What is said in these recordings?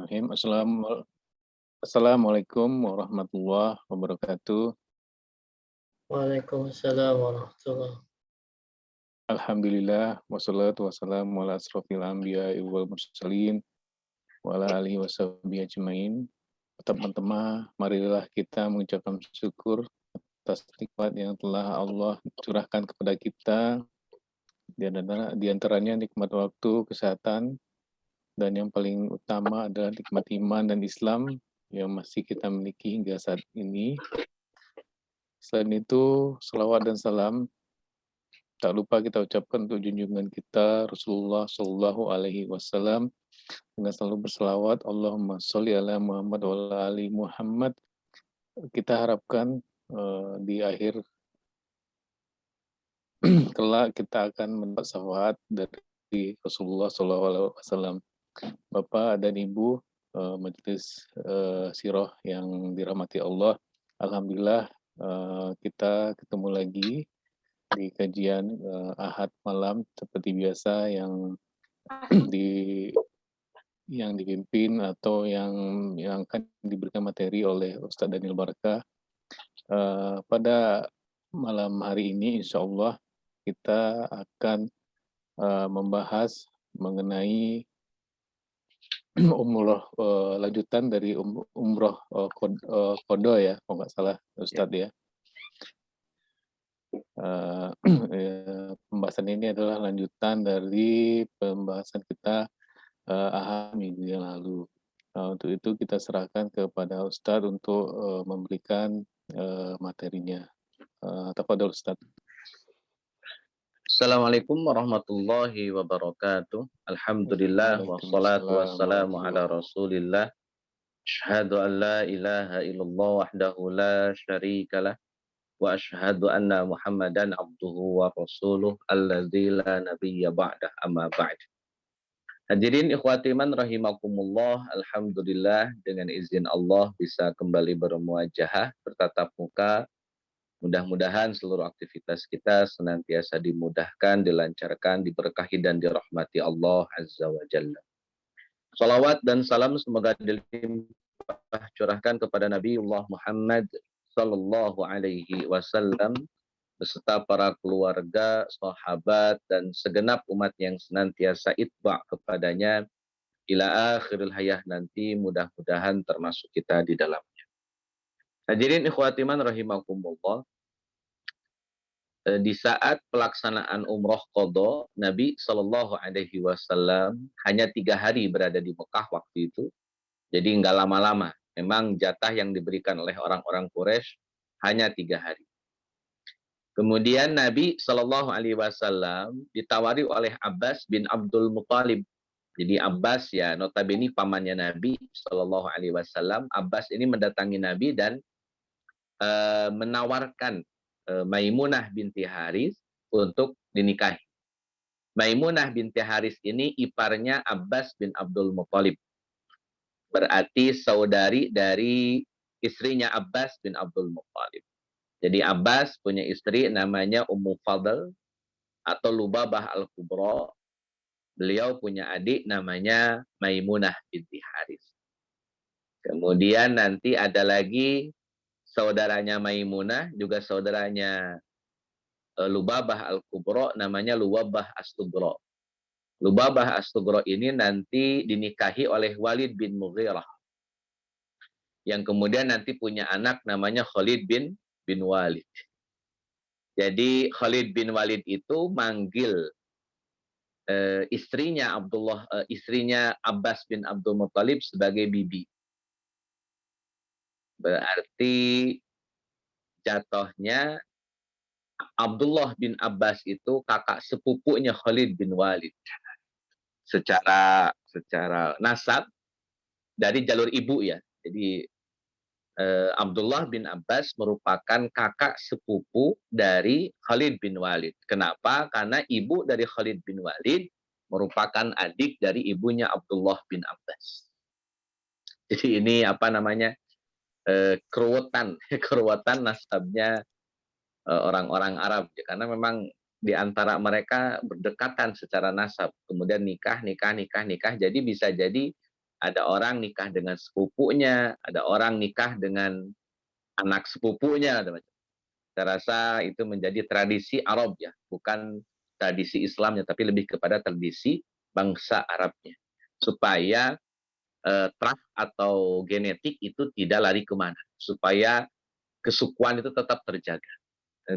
Bismillahirrahmanirrahim. Assalamualaikum warahmatullahi wabarakatuh. Waalaikumsalam warahmatullah. Alhamdulillah wassalatu wassalamu ala asrofil anbiya'i wal mursalin wa ala alihi washabihi ajmain. Teman-teman, marilah kita mengucapkan syukur atas nikmat yang telah Allah curahkan kepada kita. Di antaranya nikmat waktu, kesehatan, dan yang paling utama adalah nikmat iman dan Islam yang masih kita miliki hingga saat ini. Selain itu, salawat dan salam tak lupa kita ucapkan untuk junjungan kita Rasulullah Shallallahu Alaihi Wasallam dengan selalu berselawat Allahumma sholli ala Muhammad wa ala ali Muhammad. Kita harapkan di akhir kelak kita akan mendapat syafaat dari Rasulullah Shallallahu Alaihi Wasallam. Bapak dan Ibu majelis sirah yang dirahmati Allah, alhamdulillah kita ketemu lagi di kajian Ahad malam seperti biasa yang dipimpin atau yang akan diberikan materi oleh Ustadz Daniel Barkah. Pada malam hari ini insya Allah kita akan membahas mengenai umroh lanjutan dari umroh kodo ya, kalau nggak salah Ustadz ya. Pembahasan ini adalah lanjutan dari pembahasan kita minggu yang lalu. Untuk itu kita serahkan kepada Ustadz untuk memberikan materinya. Tafadhol Ustadz. Assalamualaikum warahmatullahi wabarakatuh. Alhamdulillah wassalatu wassalamu ala Rasulillah. Asyhadu an la ilaha illallah wahdahu la syarikalah wa asyhadu anna Muhammadan abduhu wa rasuluh alladzi la nabiyya ba'dah, amma ba'd. Hadirin ikhwati iman rahimakumullah, alhamdulillah dengan izin Allah bisa kembali bermuajahah, bertatap muka. Mudah-mudahan seluruh aktivitas kita senantiasa dimudahkan, dilancarkan, diberkahi dan dirahmati Allah Azza wa Jalla. Salawat dan salam semoga dilimpah curahkan kepada Nabiullah Muhammad sallallahu alaihi wasallam beserta para keluarga, sahabat dan segenap umat yang senantiasa itba' kepadanya ila akhiril hayah nanti, mudah-mudahan termasuk kita di dalamnya. Hadirin ikhwati man rahimakumullah, di saat pelaksanaan umroh qadha, Nabi Shallallahu Alaihi Wasallam hanya 3 hari berada di Mekah waktu itu, jadi nggak lama-lama. Memang jatah yang diberikan oleh orang-orang Quraisy hanya 3 hari. Kemudian Nabi Shallallahu Alaihi Wasallam ditawari oleh Abbas bin Abdul Muthalib. Jadi Abbas ya notabene pamannya Nabi Shallallahu Alaihi Wasallam. Abbas ini mendatangi Nabi dan menawarkan Maimunah binti Haris untuk dinikahi. Maimunah binti Haris ini iparnya Abbas bin Abdul Muthalib. Berarti saudari dari istrinya Abbas bin Abdul Muthalib. Jadi Abbas punya istri namanya Ummu Fadl atau Lubabah Al-Kubra. Beliau punya adik namanya Maimunah binti Haris. Kemudian nanti ada lagi saudaranya Maimunah, juga saudaranya Lubabah Al-Kubra, namanya Lubabah As-Sugra. Lubabah As-Sugra ini nanti dinikahi oleh Walid bin Mughirah, yang kemudian nanti punya anak namanya Khalid bin Walid. Jadi Khalid bin Walid itu manggil istrinya Abbas bin Abdul Muthalib sebagai bibi. Berarti jatuhnya Abdullah bin Abbas itu kakak sepupunya Khalid bin Walid. Secara nasab dari jalur ibu ya. Jadi Abdullah bin Abbas merupakan kakak sepupu dari Khalid bin Walid. Kenapa? Karena ibu dari Khalid bin Walid merupakan adik dari ibunya Abdullah bin Abbas. Jadi ini apa namanya? Keruwetan nasabnya orang-orang Arab, karena memang di antara mereka berdekatan secara nasab, kemudian nikah, jadi bisa jadi Ada orang nikah dengan sepupunya, ada orang nikah dengan anak sepupunya. Saya rasa itu menjadi tradisi Arab ya, bukan tradisi Islamnya, tapi lebih kepada tradisi bangsa Arabnya. Supaya trust atau genetik itu tidak lari kemana. Supaya kesukuan itu tetap terjaga.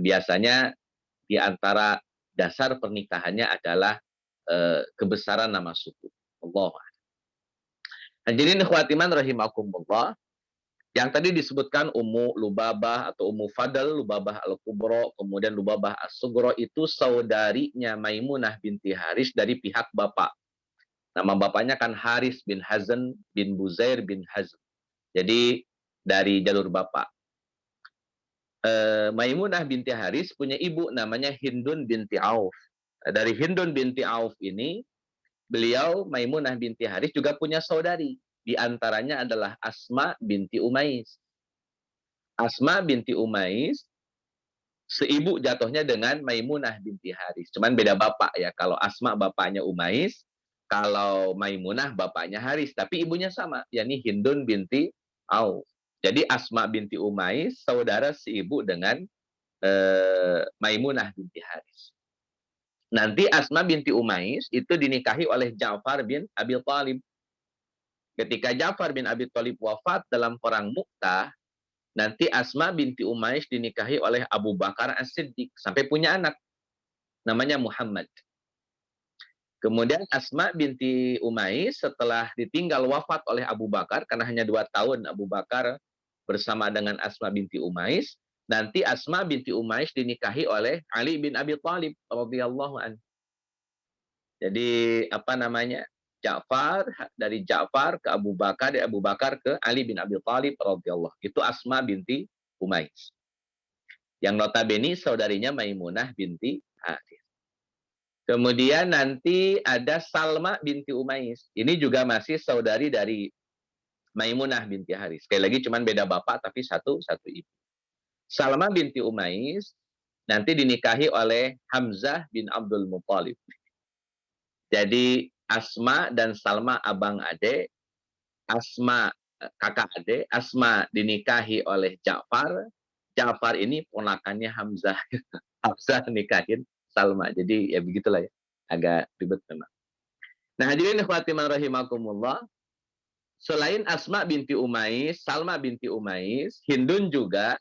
Biasanya di antara dasar pernikahannya adalah kebesaran nama suku. Allah. Nah, jadi ikhwatiman rahimakumullah, yang tadi disebutkan Ummu Lubabah atau Ummu Fadl, Lubabah Al-Kubro, kemudian Lubabah As-Sugro itu saudarinya Maimunah binti Haris dari pihak bapak. Nama bapaknya kan Haris bin Hazn bin Buzair bin Hazn. Jadi dari jalur bapak. Maimunah binti Haris punya ibu namanya Hindun binti Auf. Dari Hindun binti Auf ini, beliau Maimunah binti Haris juga punya saudari. Di antaranya adalah Asma binti Umais. Asma binti Umais seibu jatuhnya dengan Maimunah binti Haris. Cuman beda bapak ya. Kalau Asma bapaknya Umais, kalau Maimunah bapaknya Haris. Tapi ibunya sama, yakni Hindun binti Auf. Jadi Asma binti Umais saudara seibu dengan Maimunah binti Haris. Nanti Asma binti Umais itu dinikahi oleh Ja'far bin Abi Thalib. Ketika Ja'far bin Abi Thalib wafat dalam perang Mu'tah, nanti Asma binti Umais dinikahi oleh Abu Bakar As-Siddiq sampai punya anak namanya Muhammad. Kemudian Asma binti Umais setelah ditinggal wafat oleh Abu Bakar, karena hanya 2 tahun Abu Bakar bersama dengan Asma binti Umais, nanti Asma binti Umais dinikahi oleh Ali bin Abi Thalib radhiyallahu anhu. Jadi apa namanya? Ja'far, dari Ja'far ke Abu Bakar, dari Abu Bakar ke Ali bin Abi Thalib radhiyallahu. Itu Asma binti Umais. Yang notabene saudarinya Maimunah binti Haris. Kemudian nanti ada Salma binti Umais. Ini juga masih saudari dari Maimunah binti Haris. Sekali lagi cuman beda bapak tapi satu ibu. Salma binti Umais nanti dinikahi oleh Hamzah bin Abdul Muthalib. Jadi Asma dan Salma abang ade, Asma kakak ade, Asma dinikahi oleh Ja'far. Ja'far ini ponakannya Hamzah. Hamzah nikahin Salma. Jadi ya begitulah ya. Agak ribet memang. Nah, hadirin ikhwatiman rahimakumullah, selain Asma binti Umais, Salma binti Umais, Hindun juga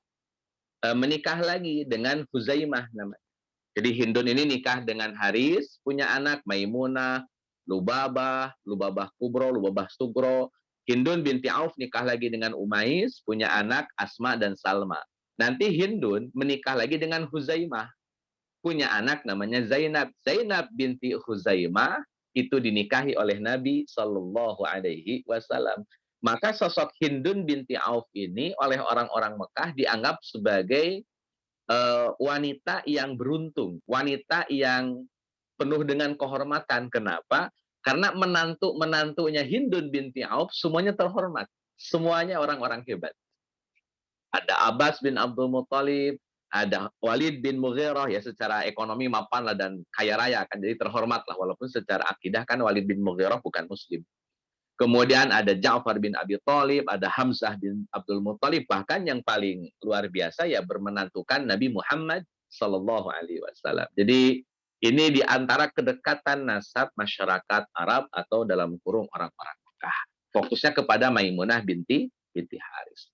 menikah lagi dengan Huzaimah namanya. Jadi Hindun ini nikah dengan Haris, punya anak Maimunah, Lubabah, Lubabah Kubro, Lubabah Sugro. Hindun binti Auf nikah lagi dengan Umais, punya anak Asma dan Salma. Nanti Hindun menikah lagi dengan Huzaimah, punya anak namanya Zainab. Zainab binti Huzaimah itu dinikahi oleh Nabi Shallallahu Alaihi Wasallam. Maka sosok Hindun binti Auf ini oleh orang-orang Mekah dianggap sebagai wanita yang beruntung, wanita yang penuh dengan kehormatan. Kenapa? Karena menantunya Hindun binti Auf semuanya terhormat, semuanya orang-orang hebat. Ada Abbas bin Abdul Muthalib, ada Walid bin Mughirah, ya secara ekonomi mapan lah dan kaya raya kan, jadi terhormat lah, walaupun secara akidah kan Walid bin Mughirah bukan muslim. Kemudian ada Ja'far bin Abi Thalib, ada Hamzah bin Abdul Muthalib, bahkan yang paling luar biasa ya bermenantukan Nabi Muhammad Sallallahu Alaihi Wasallam. Jadi ini di antara kedekatan nasab masyarakat Arab atau dalam kurung orang-orang Mekah. Fokusnya kepada Maimunah binti Haris.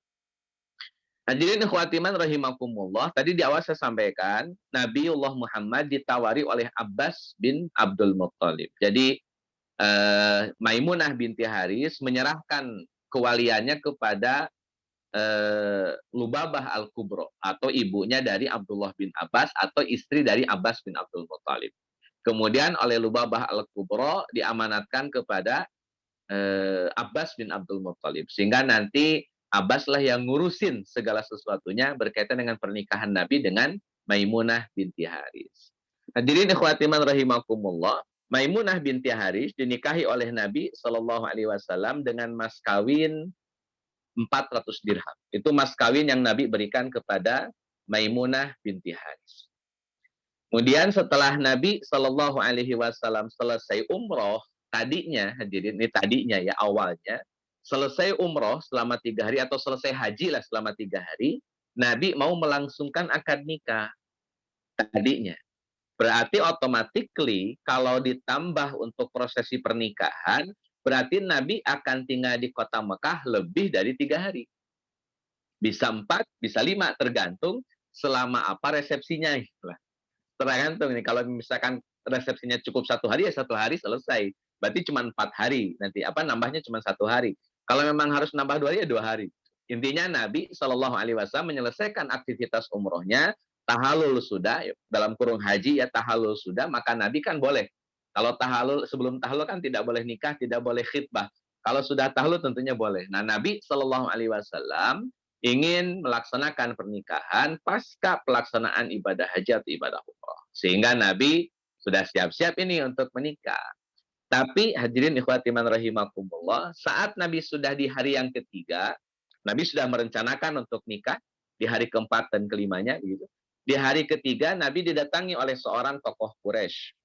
Hadirin ikhwatiman rahimakumullah, tadi di awal saya sampaikan Nabiullah Muhammad ditawari oleh Abbas bin Abdul Muthalib. Jadi Maimunah binti Haris menyerahkan kewaliannya kepada Lubabah Al-Kubro atau ibunya dari Abdullah bin Abbas atau istri dari Abbas bin Abdul Muthalib. Kemudian oleh Lubabah Al-Kubro diamanatkan kepada Abbas bin Abdul Muthalib, sehingga nanti Abbas lah yang ngurusin segala sesuatunya berkaitan dengan pernikahan Nabi dengan Maimunah binti Haris. Hadirin ikhwatiman rahimakumullah, Maimunah binti Haris dinikahi oleh Nabi Shallallahu Alaihi Wasallam dengan mas kawin 400 dirham. Itu mas kawin yang Nabi berikan kepada Maimunah binti Haris. Kemudian setelah Nabi Shallallahu Alaihi Wasallam selesai umroh, tadinya, hadirin, ini tadinya ya, awalnya, selesai umroh selama 3 hari atau selesai haji lah selama 3 hari, Nabi mau melangsungkan akad nikah tadinya. Berarti automatically kalau ditambah untuk prosesi pernikahan, berarti Nabi akan tinggal di kota Mekah lebih dari 3 hari. Bisa 4, bisa 5, tergantung selama apa resepsinya. Tergantung nih, kalau misalkan resepsinya cukup 1 hari, ya 1 hari selesai. Berarti cuma 4 hari. Nanti nambahnya cuma 1 hari. Kalau memang harus nambah 2 hari, ya 2 hari. Intinya Nabi Shallallahu Alaihi Wasallam menyelesaikan aktivitas umrohnya, tahalul sudah, dalam kurung haji ya tahalul sudah, maka Nabi kan boleh. Kalau tahalul, sebelum tahalul kan tidak boleh nikah, tidak boleh khitbah. Kalau sudah tahalul tentunya boleh. Nah, Nabi Shallallahu Alaihi Wasallam ingin melaksanakan pernikahan pasca pelaksanaan ibadah haji atau ibadah umroh. Sehingga Nabi sudah siap-siap ini untuk menikah. Tapi hadirin ikhwati man rahimakumullah, saat Nabi sudah di hari yang ketiga, Nabi sudah merencanakan untuk nikah di hari keempat dan kelimanya, gitu. Di hari ketiga, Nabi didatangi oleh seorang tokoh Quraisy,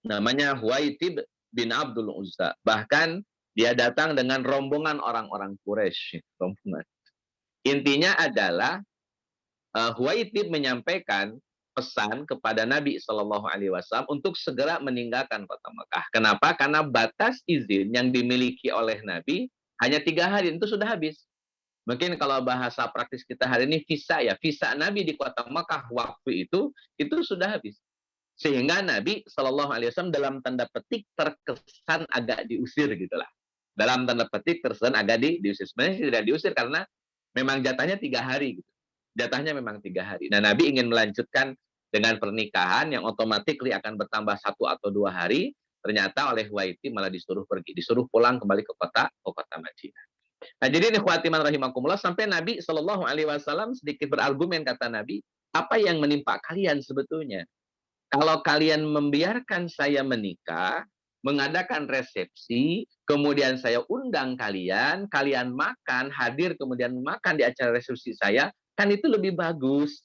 namanya Huwaitib bin Abdul Uzza. Bahkan dia datang dengan rombongan orang-orang Quraisy. Rombongan. Intinya adalah Huwaitib menyampaikan pesan kepada Nabi Shallallahu Alaihi Wasallam untuk segera meninggalkan kota Mekah. Kenapa? Karena batas izin yang dimiliki oleh Nabi hanya 3 hari, itu sudah habis. Mungkin kalau bahasa praktis kita hari ini visa ya, visa Nabi di kota Mekah waktu itu sudah habis. Sehingga Nabi Shallallahu Alaihi Wasallam dalam tanda petik terkesan agak diusir gitulah. Dalam tanda petik terkesan agak diusir. Sebenarnya tidak diusir karena memang jatahnya 3 hari. Gitu. Jatahnya memang 3 hari. Nah, Nabi ingin melanjutkan dengan pernikahan yang otomatis akan bertambah 1 atau 2 hari. Ternyata oleh Huwaitib malah disuruh pergi, disuruh pulang kembali ke kota Madinah. Nah, jadi ikhwati man rahimakumullah, sampai Nabi Shallallahu Alaihi Wasallam sedikit berargumen, kata Nabi, apa yang menimpa kalian sebetulnya? Kalau kalian membiarkan saya menikah, mengadakan resepsi, kemudian saya undang kalian, kalian makan, hadir, kemudian makan di acara resepsi saya, kan itu lebih bagus.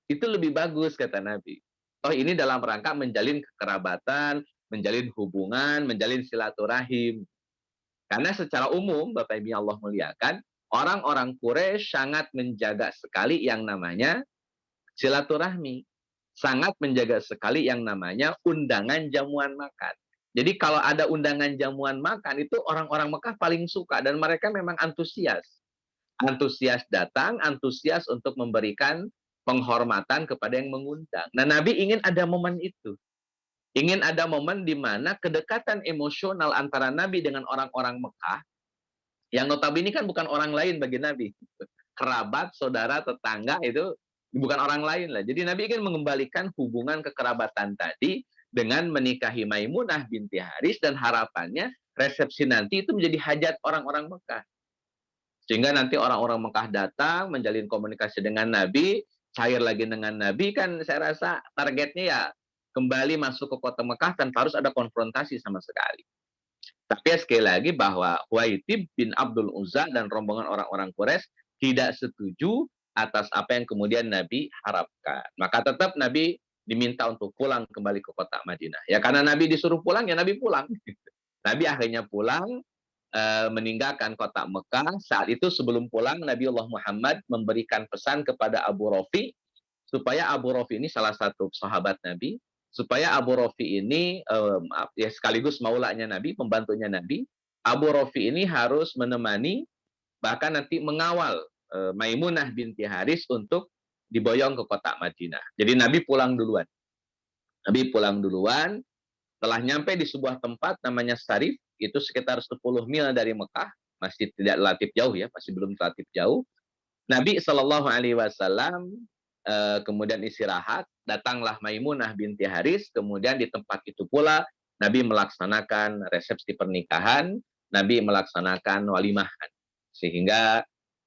Itu lebih bagus, kata Nabi. Oh, ini dalam rangka menjalin kekerabatan, menjalin hubungan, menjalin silaturahim. Karena secara umum, Bapak Ibu Allah muliakan, orang-orang Quraisy sangat menjaga sekali yang namanya silaturahmi. Sangat menjaga sekali yang namanya undangan jamuan makan. Jadi kalau ada undangan jamuan makan, itu orang-orang Mekah paling suka. Dan mereka memang antusias. Antusias datang, antusias untuk memberikan penghormatan kepada yang mengundang. Nah, Nabi ingin ada momen itu. Ingin ada momen di mana kedekatan emosional antara Nabi dengan orang-orang Mekah, yang notabene kan bukan orang lain bagi Nabi. Kerabat, saudara, tetangga itu bukan orang lain lah. Jadi Nabi ingin mengembalikan hubungan kekerabatan tadi dengan menikahi Maimunah binti Haris, dan harapannya resepsi nanti itu menjadi hajat orang-orang Mekah. Sehingga nanti orang-orang Mekah datang, menjalin komunikasi dengan Nabi, cair lagi dengan Nabi, kan saya rasa targetnya ya kembali masuk ke kota Mekah tanpa harus ada konfrontasi sama sekali. Tapi sekali lagi bahwa Huwaitib bin Abdul Uzza dan rombongan orang-orang Quraisy tidak setuju atas apa yang kemudian Nabi harapkan. Maka tetap Nabi diminta untuk pulang kembali ke kota Madinah. Ya karena Nabi disuruh pulang, ya Nabi pulang. Nabi akhirnya pulang, meninggalkan kota Mekah. Saat itu sebelum pulang, Nabiullah Muhammad memberikan pesan kepada Abu Rafi, supaya Abu Rafi ini salah satu sahabat Nabi, supaya Abu Rafi ini ya sekaligus maulanya Nabi, pembantunya Nabi. Abu Rafi ini harus menemani, bahkan nanti mengawal Maimunah binti Haris untuk diboyong ke kota Madinah. Jadi Nabi pulang duluan. Nabi pulang duluan, setelah nyampe di sebuah tempat namanya Sarif, itu sekitar 10 mil dari Mekah, masih tidak relatif jauh ya, masih belum relatif jauh. Nabi Shallallahu Alaihi Wasallam kemudian istirahat, datanglah Maimunah binti Haris, kemudian di tempat itu pula Nabi melaksanakan resepsi pernikahan, Nabi melaksanakan walimahan. Sehingga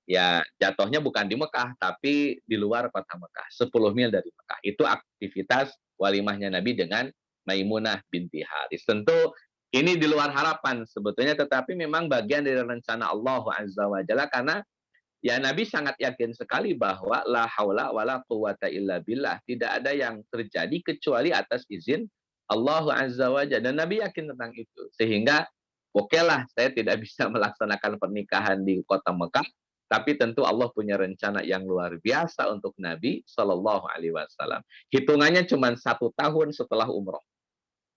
ya jatuhnya bukan di Mekah, tapi di luar kota Mekah, 10 mil dari Mekah. Itu aktivitas walimahnya Nabi dengan Maimunah binti Haris. Tentu ini di luar harapan sebetulnya, tetapi memang bagian dari rencana Allah Azza wa Jalla, karena ya Nabi sangat yakin sekali bahwa la haula wala quwata illa billah, tidak ada yang terjadi kecuali atas izin Allah Azza wa Jalla. Dan Nabi yakin tentang itu. Sehingga okelah saya tidak bisa melaksanakan pernikahan di kota Mekah, tapi tentu Allah punya rencana yang luar biasa untuk Nabi Shallallahu Alaihi Wasallam. Hitungannya cuma 1 tahun setelah umroh,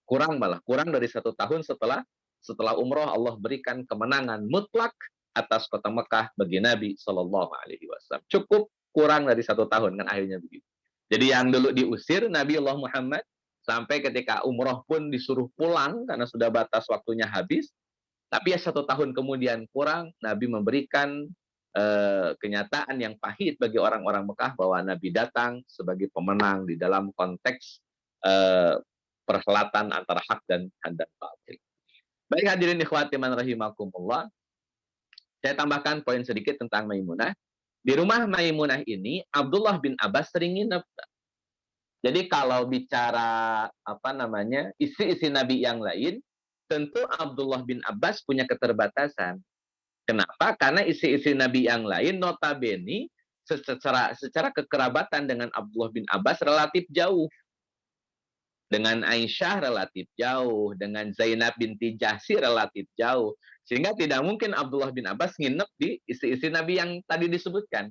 kurang dari 1 tahun setelah umroh, Allah berikan kemenangan mutlak atas kota Mekah bagi Nabi Shallallahu Alaihi Wasallam. Cukup kurang dari 1 tahun kan akhirnya begitu. Jadi yang dulu diusir Nabi Allah Muhammad sampai ketika umroh pun disuruh pulang karena sudah batas waktunya habis. Tapi ya 1 tahun kemudian kurang, Nabi memberikan kenyataan yang pahit bagi orang-orang Mekah bahwa Nabi datang sebagai pemenang di dalam konteks perhelatan antara hak dan batil. Baik hadirin ikhwati man rahimakumullah, saya tambahkan poin sedikit tentang Maimunah. Di rumah Maimunah ini Abdullah bin Abbas sering nginep. Jadi kalau bicara istri-istri Nabi yang lain, tentu Abdullah bin Abbas punya keterbatasan. Kenapa? Karena istri-istri Nabi yang lain notabene secara kekerabatan dengan Abdullah bin Abbas relatif jauh. Dengan Aisyah relatif jauh, dengan Zainab binti Jahsy relatif jauh. Sehingga tidak mungkin Abdullah bin Abbas nginep di istri-istri Nabi yang tadi disebutkan.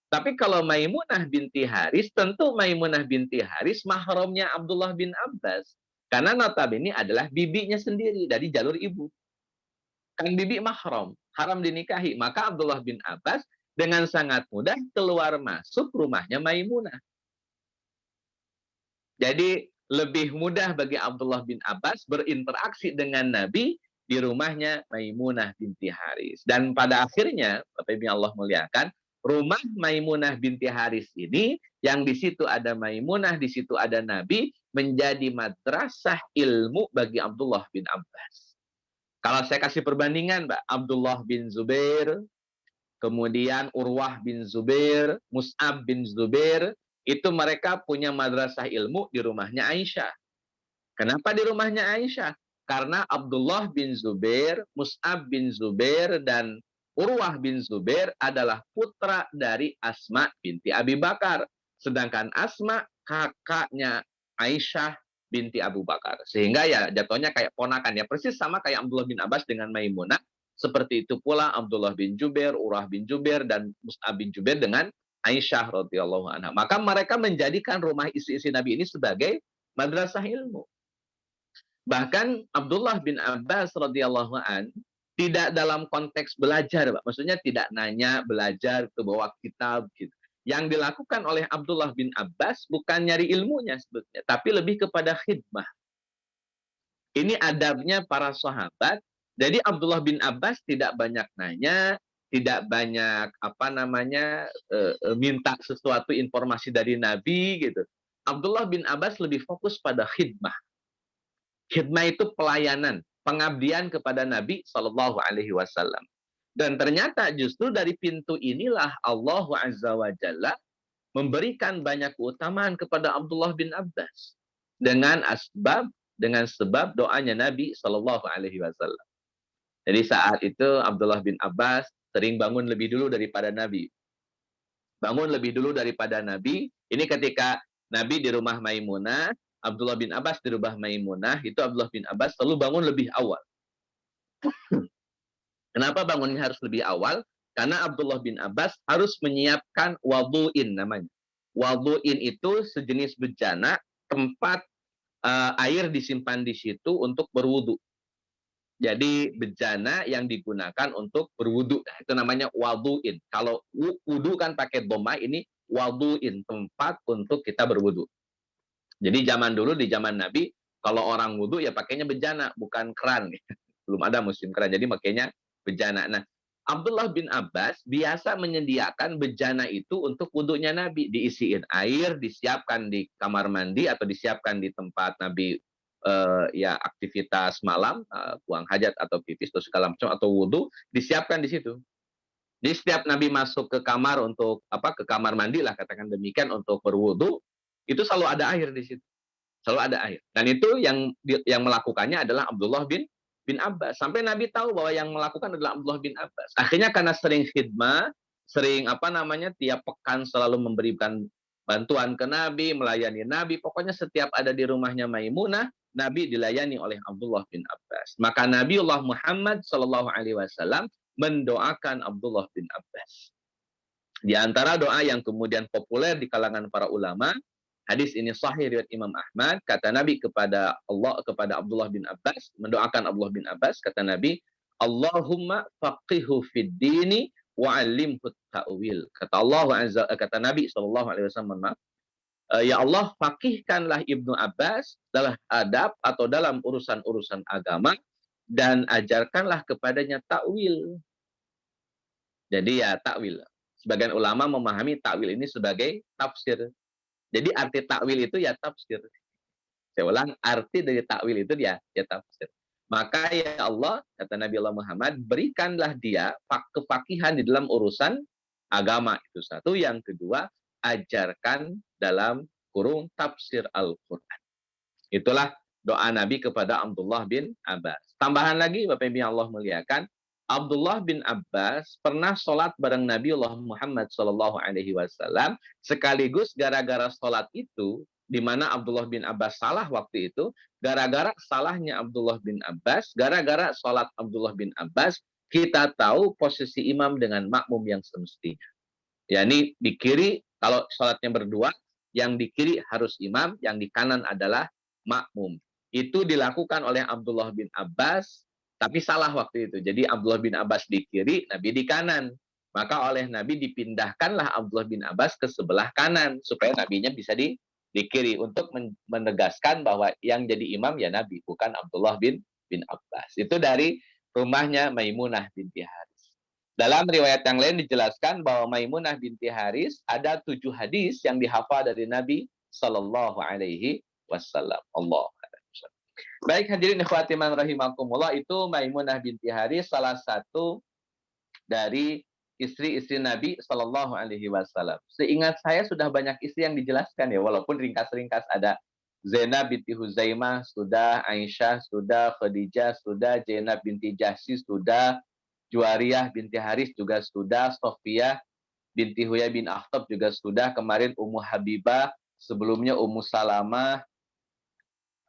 Tapi kalau Maimunah binti Haris, tentu Maimunah binti Haris mahramnya Abdullah bin Abbas. Karena notabene adalah bibinya sendiri dari jalur ibu. Kan bibi mahram, haram dinikahi. Maka Abdullah bin Abbas dengan sangat mudah keluar masuk rumahnya Maimunah. Jadi lebih mudah bagi Abdullah bin Abbas berinteraksi dengan Nabi di rumahnya Maimunah binti Haris. Dan pada akhirnya, Bapak Ibu Allah muliakan, rumah Maimunah binti Haris ini, yang di situ ada Maimunah, di situ ada Nabi, menjadi madrasah ilmu bagi Abdullah bin Abbas. Kalau saya kasih perbandingan, Mbak, Abdullah bin Zubair, kemudian Urwah bin Zubair, Mus'ab bin Zubair, itu mereka punya madrasah ilmu di rumahnya Aisyah. Kenapa di rumahnya Aisyah? Karena Abdullah bin Zubair, Mus'ab bin Zubair, dan Urwah bin Zubair adalah putra dari Asma binti Abi Bakar. Sedangkan Asma kakaknya Aisyah binti Abu Bakar. Sehingga ya jatuhnya kayak ponakan. Ya persis sama kayak Abdullah bin Abbas dengan Maimunah. Seperti itu pula Abdullah bin Jubair, Urwah bin Jubair, dan Mus'ab bin Jubair dengan Aisyah radhiyallahu anha. Maka mereka menjadikan rumah istri-istri Nabi ini sebagai madrasah ilmu. Bahkan Abdullah bin Abbas radhiyallahu an tidak dalam konteks belajar, Pak. Maksudnya tidak nanya, belajar, ke bawa kitab gitu. Yang dilakukan oleh Abdullah bin Abbas bukan nyari ilmunya sebetulnya, tapi lebih kepada khidmah. Ini adabnya para sahabat. Jadi Abdullah bin Abbas tidak banyak nanya, tidak banyak minta sesuatu informasi dari Nabi gitu. Abdullah bin Abbas lebih fokus pada khidmah. Khidmah itu pelayanan, pengabdian kepada Nabi Shallallahu Alaihi Wasallam. Dan ternyata justru dari pintu inilah Allah Azza wa Jalla memberikan banyak keutamaan kepada Abdullah bin Abbas dengan sebab doanya Nabi Shallallahu Alaihi Wasallam. Jadi saat itu Abdullah bin Abbas sering bangun lebih dulu daripada Nabi. Bangun lebih dulu daripada Nabi. Ini ketika Nabi di rumah Maimunah, Abdullah bin Abbas di rumah Maimunah, itu Abdullah bin Abbas selalu bangun lebih awal. Kenapa bangunnya harus lebih awal? Karena Abdullah bin Abbas harus menyiapkan wadu'in namanya. Wadu'in itu sejenis bejana, tempat air disimpan di situ untuk berwudu. Jadi bejana yang digunakan untuk berwudu, itu namanya wadu'in. Kalau wudu kan pakai dhamma, ini wadu'in, tempat untuk kita berwudu. Jadi zaman dulu, di zaman Nabi, kalau orang wudu ya pakainya bejana, bukan keran. Belum ada musim keran, jadi makanya bejana. Nah, Abdullah bin Abbas biasa menyediakan bejana itu untuk wudunya Nabi. Diisiin air, disiapkan di kamar mandi, atau disiapkan di tempat Nabi aktivitas malam, buang hajat atau pipis atau segala macam, atau wudu, disiapkan di situ. Jadi setiap Nabi masuk ke kamar untuk ke kamar mandi lah, katakan demikian, untuk berwudu, itu selalu ada air di situ. Selalu ada air. Dan itu yang melakukannya adalah Abdullah bin Abbas. Sampai Nabi tahu bahwa yang melakukan adalah Abdullah bin Abbas. Akhirnya karena sering khidmah, sering tiap pekan selalu memberikan bantuan ke Nabi, melayani Nabi, pokoknya setiap ada di rumahnya Maimunah, Nabi dilayani oleh Abdullah bin Abbas. Maka Nabiullah Muhammad Shallallahu Alaihi Wasallam mendoakan Abdullah bin Abbas. Di antara doa yang kemudian populer di kalangan para ulama, hadis ini sahih riwayat Imam Ahmad, kata Nabi kepada Abdullah bin Abbas, mendoakan Abdullah bin Abbas, kata Nabi, Allahumma faqihu fid dini wa 'allimhu ta'wil. Kata Nabi sallallahu alaihi wasallam, ya Allah, faqihkanlah Ibnu Abbas dalam adab atau dalam urusan-urusan agama dan ajarkanlah kepadanya takwil. Jadi ya takwil. Sebagian ulama memahami takwil ini sebagai tafsir. Jadi arti takwil itu ya tafsir. Saya ulang, arti dari takwil itu ya tafsir. Maka ya Allah, kata Nabi Allah Muhammad, berikanlah dia kefakihan di dalam urusan agama. Itu satu. Yang kedua, ajarkan dalam kurung tafsir Al-Quran. Itulah doa Nabi kepada Abdullah bin Abbas. Tambahan lagi, Bapak Ibu yang Allah muliakan, Abdullah bin Abbas pernah sholat bareng Nabi Allah Muhammad Shallallahu Alaihi Wasallam, sekaligus gara-gara sholat itu, di mana Abdullah bin Abbas salah waktu itu, gara-gara salahnya Abdullah bin Abbas, gara-gara sholat Abdullah bin Abbas, kita tahu posisi imam dengan makmum yang semestinya. Yani di kiri, kalau sholatnya berdua, yang di kiri harus imam, yang di kanan adalah makmum. Itu dilakukan oleh Abdullah bin Abbas, tapi salah waktu itu. Jadi Abdullah bin Abbas di kiri, Nabi di kanan. Maka oleh Nabi dipindahkanlah Abdullah bin Abbas ke sebelah kanan, supaya Nabinya bisa di kiri, untuk menegaskan bahwa yang jadi imam ya Nabi, bukan Abdullah bin Abbas. Itu dari rumahnya Maimunah binti Haris. Dalam riwayat yang lain dijelaskan bahwa Maimunah binti Haris ada 7 hadis yang dihafal dari Nabi Sallallahu Alaihi Wasallam. Allah. Baik hadirin ikhwati man rahimakumullah, itu Maimunah binti Haris, salah satu dari istri-istri Nabi Sallallahu Alaihi Wasallam. Seingat saya sudah banyak istri yang dijelaskan ya, walaupun ringkas-ringkas. Ada Zainab binti Huzaimah, sudah, Aisyah, sudah, Khadijah, sudah, Zainab binti Jahsy, sudah, Juwariyah binti Haris juga sudah, Sofiyah binti Huyai bin Akhtab juga sudah, kemarin Ummu Habibah, sebelumnya Ummu Salamah,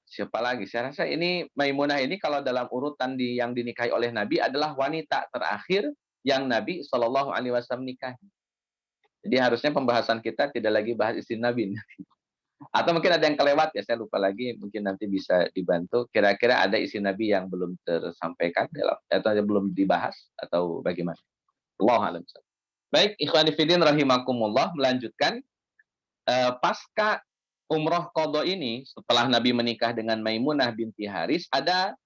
siapa lagi? Saya rasa ini Maimunah ini kalau dalam urutan yang dinikahi oleh Nabi adalah wanita terakhir yang Nabi Shallallahu Alaihi Wasallam nikahi. Jadi harusnya pembahasan kita tidak lagi bahas istri Nabi. Atau mungkin ada yang kelewat ya, saya lupa lagi, mungkin nanti bisa dibantu. Kira-kira ada istri Nabi yang belum tersampaikan atau belum dibahas atau bagaimana? Allahu a'lam. Baik, ikhwani fillah rahimakumullah, melanjutkan pasca umroh qadha ini, setelah Nabi menikah dengan Maimunah binti Haris, ada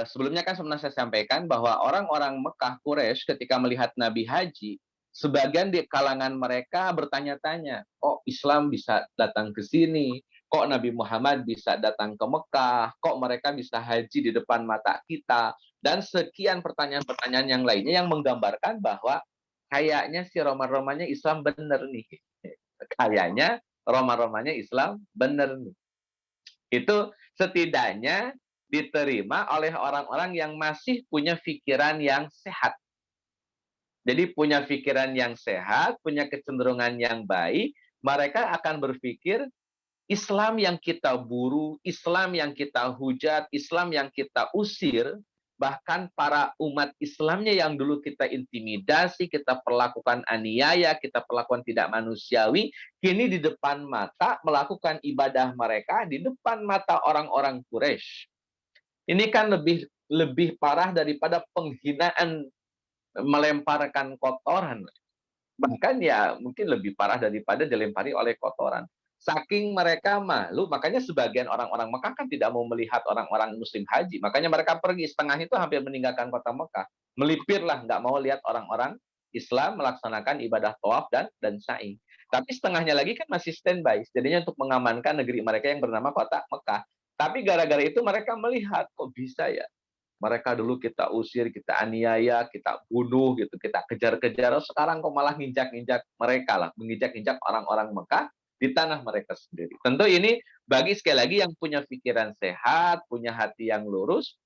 sebelumnya kan pernah saya sampaikan bahwa orang-orang Mekah Quraisy ketika melihat Nabi haji, sebagian di kalangan mereka bertanya-tanya, kok Islam bisa datang ke sini? Kok Nabi Muhammad bisa datang ke Mekah? Kok mereka bisa haji di depan mata kita? Dan sekian pertanyaan-pertanyaan yang lainnya yang menggambarkan bahwa kayaknya si Roma-Romanya Islam bener nih. Kayaknya Roma-Romanya Islam bener nih. Itu setidaknya diterima oleh orang-orang yang masih punya pikiran yang sehat. Jadi punya pikiran yang sehat, punya kecenderungan yang baik, mereka akan berpikir Islam yang kita buru, Islam yang kita hujat, Islam yang kita usir, bahkan para umat Islamnya yang dulu kita intimidasi, kita perlakukan aniaya, kita perlakukan tidak manusiawi, kini di depan mata melakukan ibadah mereka di depan mata orang-orang Quraisy. Ini kan lebih parah daripada penghinaan, melemparkan kotoran. Bahkan ya mungkin lebih parah daripada dilempari oleh kotoran. Saking mereka malu, makanya sebagian orang-orang Mekah kan tidak mau melihat orang-orang Muslim haji. Makanya mereka pergi, setengah itu hampir meninggalkan kota Mekah. Melipirlah, nggak mau lihat orang-orang Islam melaksanakan ibadah tawaf dan sa'i. Tapi setengahnya lagi kan masih standby, jadinya untuk mengamankan negeri mereka yang bernama kota Mekah. Tapi gara-gara itu mereka melihat, kok bisa ya? Mereka dulu kita usir, kita aniaya, kita bunuh, gitu, kita kejar-kejar. Sekarang kok malah nginjak-nginjak mereka lah, menginjak-injak orang-orang Mekah di tanah mereka sendiri. Tentu ini bagi sekali lagi yang punya pikiran sehat, punya hati yang lurus,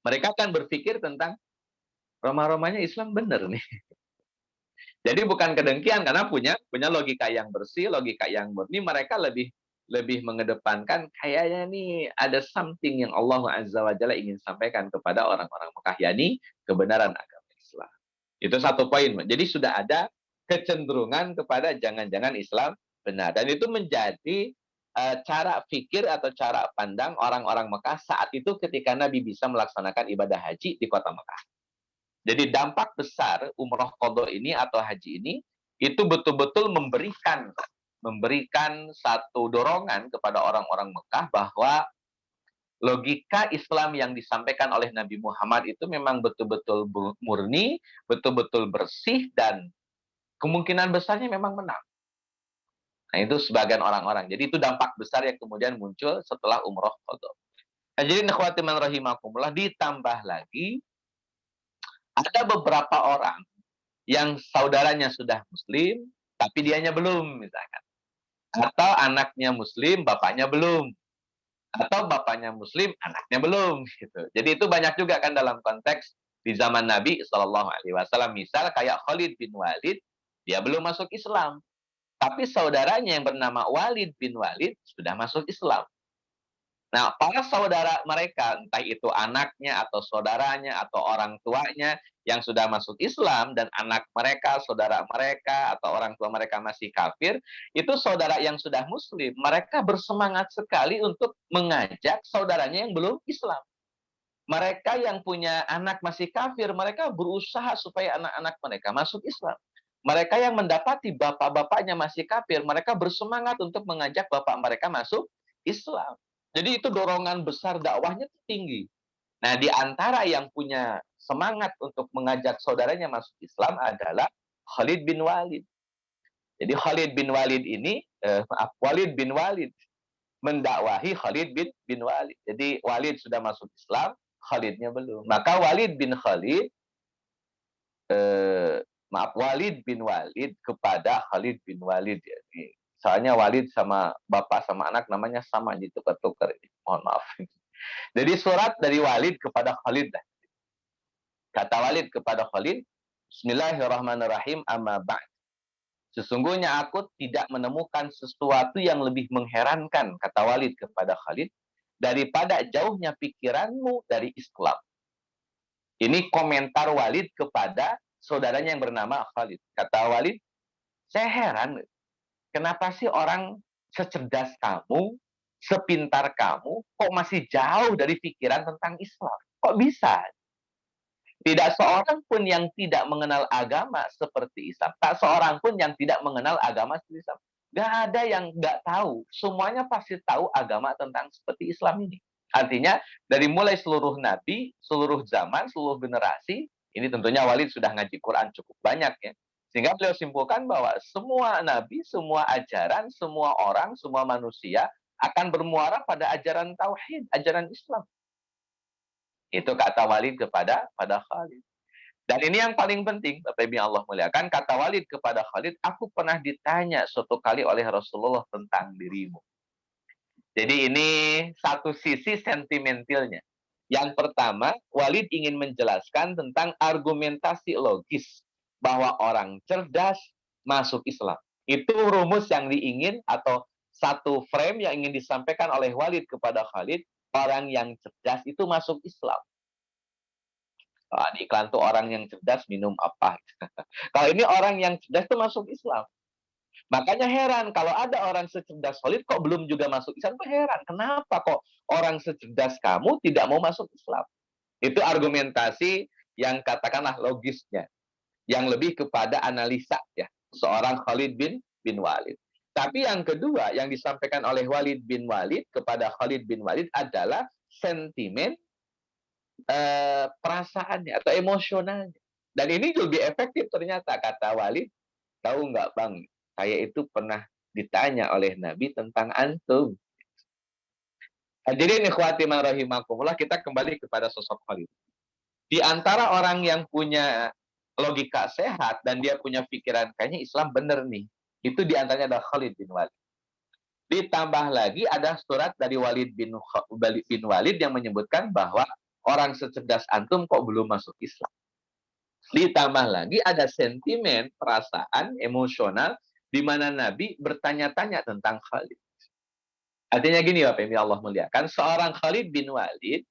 mereka akan berpikir tentang Roma-Romanya Islam benar nih. Jadi bukan kedengkian, karena punya logika yang bersih, logika yang murni, mereka lebih lebih mengedepankan kayaknya nih ada something yang Allah Azza wa Jalla ingin sampaikan kepada orang-orang Mekah, yakni kebenaran agama Islam. Itu satu poin. Jadi sudah ada kecenderungan kepada jangan-jangan Islam benar. Dan itu menjadi cara pikir atau cara pandang orang-orang Mekah saat itu ketika Nabi bisa melaksanakan ibadah haji di kota Mekah. Jadi dampak besar umroh qadha ini atau haji ini itu betul-betul memberikan satu dorongan kepada orang-orang Mekah bahwa logika Islam yang disampaikan oleh Nabi Muhammad itu memang betul-betul murni, betul-betul bersih, dan kemungkinan besarnya memang menang. Nah, itu sebagian orang-orang. Jadi itu dampak besar yang kemudian muncul setelah umroh qadha. Nah, jadi ikhwati man rahimakumullah, ditambah lagi ada beberapa orang yang saudaranya sudah muslim, tapi dianya belum, misalkan. Atau anaknya muslim, bapaknya belum. Atau bapaknya muslim, anaknya belum. Gitu. Jadi itu banyak juga kan dalam konteks di zaman Nabi SAW. Misal kayak Khalid bin Walid, dia belum masuk Islam. Tapi saudaranya yang bernama Walid bin Walid sudah masuk Islam. Nah, para saudara mereka, entah itu anaknya atau saudaranya atau orang tuanya yang sudah masuk Islam dan anak mereka, saudara mereka atau orang tua mereka masih kafir, itu saudara yang sudah muslim, mereka bersemangat sekali untuk mengajak saudaranya yang belum Islam. Mereka yang punya anak masih kafir, mereka berusaha supaya anak-anak mereka masuk Islam. Mereka yang mendapati bapak-bapaknya masih kafir, mereka bersemangat untuk mengajak bapak mereka masuk Islam. Jadi itu dorongan besar dakwahnya tinggi. Nah, di antara yang punya semangat untuk mengajak saudaranya masuk Islam adalah Khalid bin Walid. Jadi Khalid bin Walid ini, Walid bin Walid mendakwahi Khalid bin Walid. Jadi Walid sudah masuk Islam, Khalidnya belum. Maka Walid bin Khalid, Walid bin Walid kepada Khalid bin Walid. Ya. Soalnya Walid sama bapak sama anak namanya sama, ditukar-tukar. Mohon maaf. Jadi surat dari Walid kepada Khalid. Kata Walid kepada Khalid, Bismillahirrahmanirrahim, amma ba'd. Sesungguhnya aku tidak menemukan sesuatu yang lebih mengherankan, kata Walid kepada Khalid, daripada jauhnya pikiranmu dari Islam. Ini komentar Walid kepada saudaranya yang bernama Khalid. Kata Walid, saya heran, kenapa sih orang secerdas kamu, sepintar kamu, kok masih jauh dari pikiran tentang Islam? Kok bisa? Tidak seorang pun yang tidak mengenal agama seperti Islam. Tak seorang pun yang tidak mengenal agama seperti Islam. Gak ada yang gak tahu. Semuanya pasti tahu agama tentang seperti Islam ini. Artinya, dari mulai seluruh nabi, seluruh zaman, seluruh generasi, ini tentunya Walid sudah ngaji Quran cukup banyak ya. Sehingga beliau simpulkan bahwa semua nabi, semua ajaran, semua orang, semua manusia akan bermuara pada ajaran tauhid, ajaran Islam. Itu kata Walid kepada Khalid. Dan ini yang paling penting, Bapak Ibu yang Allah muliakan, kata Walid kepada Khalid, aku pernah ditanya suatu kali oleh Rasulullah tentang dirimu. Jadi ini satu sisi sentimentalnya. Yang pertama, Walid ingin menjelaskan tentang argumentasi logis bahwa orang cerdas masuk Islam. Itu rumus yang diingin atau satu frame yang ingin disampaikan oleh Walid kepada Khalid, orang yang cerdas itu masuk Islam. Di iklan tuh orang yang cerdas minum apa. Kalau ini orang yang cerdas itu masuk Islam. Makanya heran kalau ada orang secerdas Khalid kok belum juga masuk Islam, tuh heran. Kenapa kok orang secerdas kamu tidak mau masuk Islam? Itu argumentasi yang katakanlah logisnya, yang lebih kepada analisa ya, seorang Khalid bin Walid. Tapi yang kedua yang disampaikan oleh Walid bin Walid kepada Khalid bin Walid adalah sentimen perasaannya atau emosionalnya. Dan ini lebih efektif ternyata, kata Walid. Tahu nggak Bang, saya itu pernah ditanya oleh Nabi tentang antum. Jadi ikhwati man rahimakumullah, kita kembali kepada sosok Khalid. Di antara orang yang punya logika sehat dan dia punya pikiran kayaknya Islam bener nih, itu di antaranya adalah Khalid bin Walid. Ditambah lagi ada surat dari Walid bin Walid yang menyebutkan bahwa orang secerdas antum kok belum masuk Islam. Ditambah lagi ada sentimen, perasaan, emosional, di mana Nabi bertanya-tanya tentang Khalid. Artinya gini Bapak Ibu Allah muliakan, seorang Khalid bin Walid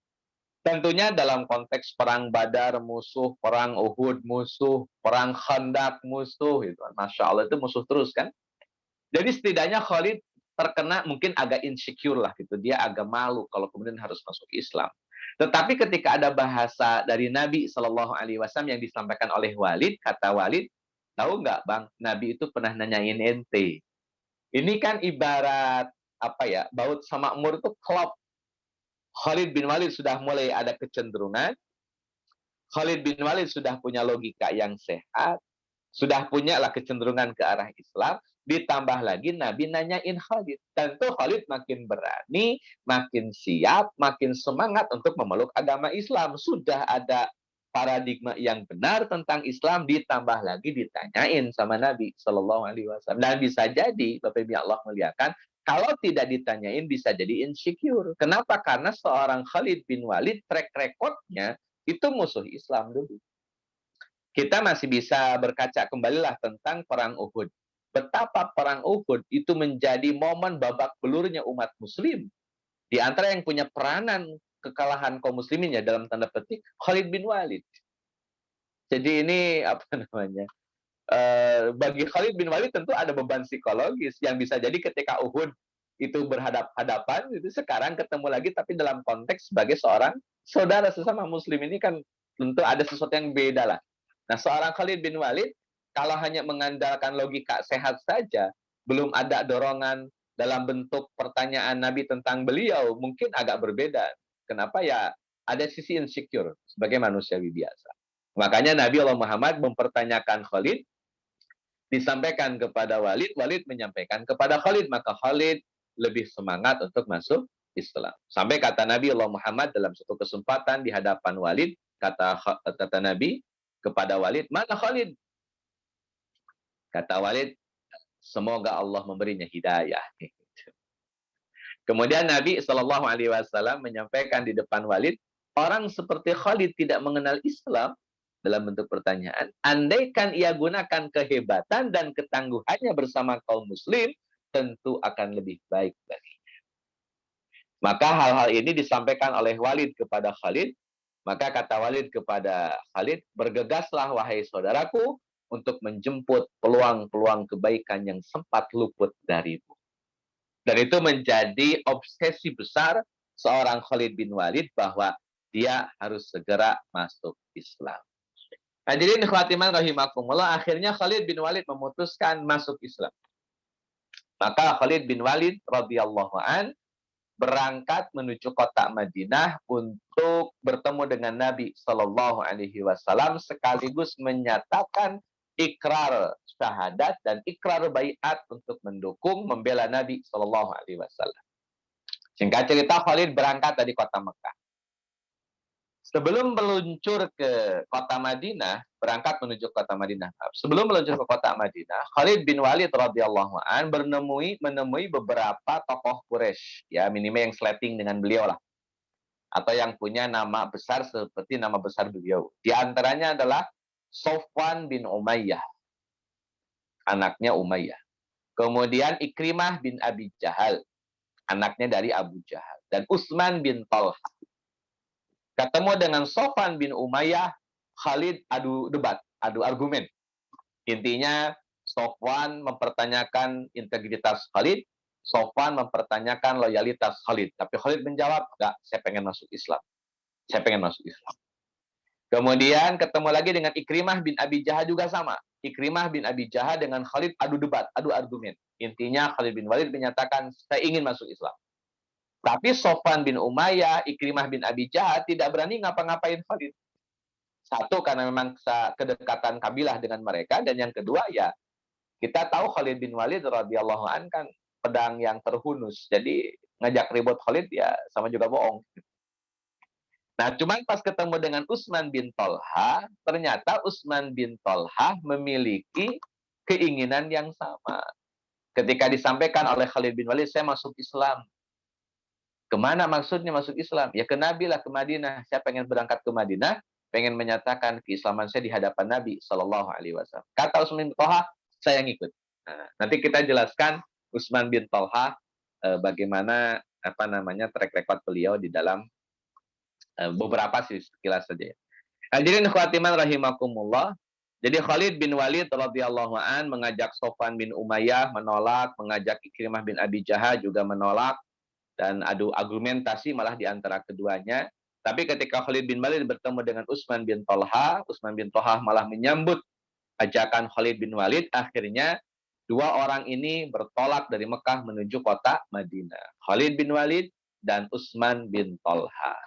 tentunya dalam konteks perang Badar musuh, perang Uhud musuh, perang Khandaq musuh, gitu. Masya Allah itu musuh terus kan. Jadi setidaknya Khalid terkena mungkin agak insecure lah gitu. Dia agak malu kalau kemudian harus masuk Islam. Tetapi ketika ada bahasa dari Nabi Shallallahu Alaihi Wasallam yang disampaikan oleh Walid, kata Walid, tahu nggak bang, Nabi itu pernah nanyain ente. Ini kan ibarat apa ya, baut sama umur itu klop. Khalid bin Walid sudah mulai ada kecenderungan. Khalid bin Walid sudah punya logika yang sehat, sudah punya lah kecenderungan ke arah Islam, ditambah lagi Nabi nanyain Khalid. Tentu Khalid makin berani, makin siap, makin semangat untuk memeluk agama Islam. Sudah ada paradigma yang benar tentang Islam, ditambah lagi ditanyain sama Nabi Shallallahu Alaihi Wasallam. Dan bisa jadi, Bapak Ibu Allah muliakan, kalau tidak ditanyain bisa jadi insecure. Kenapa? Karena seorang Khalid bin Walid track recordnya itu musuh Islam dulu. Kita masih bisa berkaca kembalilah tentang perang Uhud. Betapa perang Uhud itu menjadi momen babak belurnya umat muslim. Di antara yang punya peranan kekalahan kaum muslimin ya dalam tanda petik Khalid bin Walid. Jadi ini apa namanya? Bagi Khalid bin Walid tentu ada beban psikologis yang bisa jadi ketika Uhud itu berhadap-hadapan, itu sekarang ketemu lagi tapi dalam konteks sebagai seorang saudara sesama muslim, ini kan tentu ada sesuatu yang beda lah. Nah, seorang Khalid bin Walid kalau hanya mengandalkan logika sehat saja, belum ada dorongan dalam bentuk pertanyaan Nabi tentang beliau, mungkin agak berbeda. Kenapa ya? Ada sisi insecure sebagai manusiawi biasa. Makanya Nabi Allah Muhammad mempertanyakan Khalid, disampaikan kepada Walid, Walid menyampaikan kepada Khalid, maka Khalid lebih semangat untuk masuk Islam. Sampai kata Nabi Allah Muhammad dalam satu kesempatan di hadapan Walid, kata Nabi kepada Walid, mana Khalid? Kata Walid, semoga Allah memberinya hidayah. Kemudian Nabi Shallallahu Alaihi Wasallam menyampaikan di depan Walid, orang seperti Khalid tidak mengenal Islam, dalam bentuk pertanyaan, andaikan ia gunakan kehebatan dan ketangguhannya bersama kaum muslim, tentu akan lebih baik baginya. Maka hal-hal ini disampaikan oleh Walid kepada Khalid. Maka kata Walid kepada Khalid, bergegaslah wahai saudaraku untuk menjemput peluang-peluang kebaikan yang sempat luput darimu. Dan itu menjadi obsesi besar seorang Khalid bin Walid bahwa dia harus segera masuk Islam. Hadirin khatiman rahimakumullah, akhirnya Khalid bin Walid memutuskan masuk Islam. Maka Khalid bin Walid radhiyallahu an berangkat menuju kota Madinah untuk bertemu dengan Nabi Shallallahu Alaihi Wasallam sekaligus menyatakan ikrar syahadat dan ikrar baiat untuk mendukung membela Nabi Shallallahu Alaihi Wasallam. Singkat cerita, Khalid berangkat dari kota Mekah. Sebelum meluncur ke kota Madinah, berangkat menuju kota Madinah. Sebelum meluncur ke kota Madinah, Khalid bin Walid radhiyallahu an menemui beberapa tokoh Quraisy, ya minimal yang slating dengan beliau lah, atau yang punya nama besar seperti nama besar beliau. Di antaranya adalah Sofwan bin Umayyah, anaknya Umayyah. Kemudian Ikrimah bin Abi Jahal, anaknya dari Abu Jahal, dan Utsman bin Talha. Ketemu dengan Sofwan bin Umayyah, Khalid adu debat, adu argumen. Intinya Sofwan mempertanyakan integritas Khalid, Sofwan mempertanyakan loyalitas Khalid. Tapi Khalid menjawab, enggak, saya pengen masuk Islam. Saya pengen masuk Islam. Kemudian ketemu lagi dengan Ikrimah bin Abi Jahal juga sama. Ikrimah bin Abi Jahal dengan Khalid adu debat, adu argumen. Intinya Khalid bin Walid menyatakan, saya ingin masuk Islam. Tapi Sofwan bin Umayyah, Ikrimah bin Abi Jahal tidak berani ngapa-ngapain Khalid. Satu, karena memang kedekatan kabilah dengan mereka. Dan yang kedua, ya kita tahu Khalid bin Walid radhiyallahu an kan pedang yang terhunus. Jadi ngajak ribut Khalid ya sama juga bohong. Nah, cuman pas ketemu dengan Utsman bin Talha, ternyata Utsman bin Talha memiliki keinginan yang sama. Ketika disampaikan oleh Khalid bin Walid, saya masuk Islam. Kemana maksudnya masuk Islam? Ya ke Nabi lah, ke Madinah. Saya pengen berangkat ke Madinah, pengen menyatakan keislaman saya di hadapan Nabi Shallallahu Alaihi Wasallam. Kata Utsman bin Talha, saya ngikut. Nah, nanti kita jelaskan Utsman bin Talha bagaimana track record beliau di dalam beberapa sih sekilas saja ya. Hadirin khawatiman rahimakumullah. Jadi Khalid bin Walid radhiyallahu an mengajak Sofwan bin Umayyah menolak, mengajak Ikrimah bin Abi Jahal juga menolak, dan adu argumentasi malah di antara keduanya. Tapi ketika Khalid bin Walid bertemu dengan Utsman bin Talha malah menyambut ajakan Khalid bin Walid. Akhirnya dua orang ini bertolak dari Mekah menuju kota Madinah. Khalid bin Walid dan Utsman bin Talha.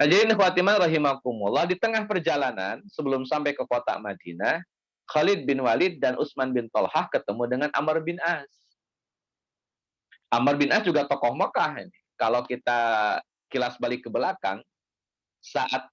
Hadirin khawatiman rahimakumullah, di tengah perjalanan sebelum sampai ke kota Madinah, Khalid bin Walid dan Utsman bin Talha ketemu dengan Amr bin As. Amr bin As juga tokoh Mekah ini. Kalau kita kilas balik ke belakang, saat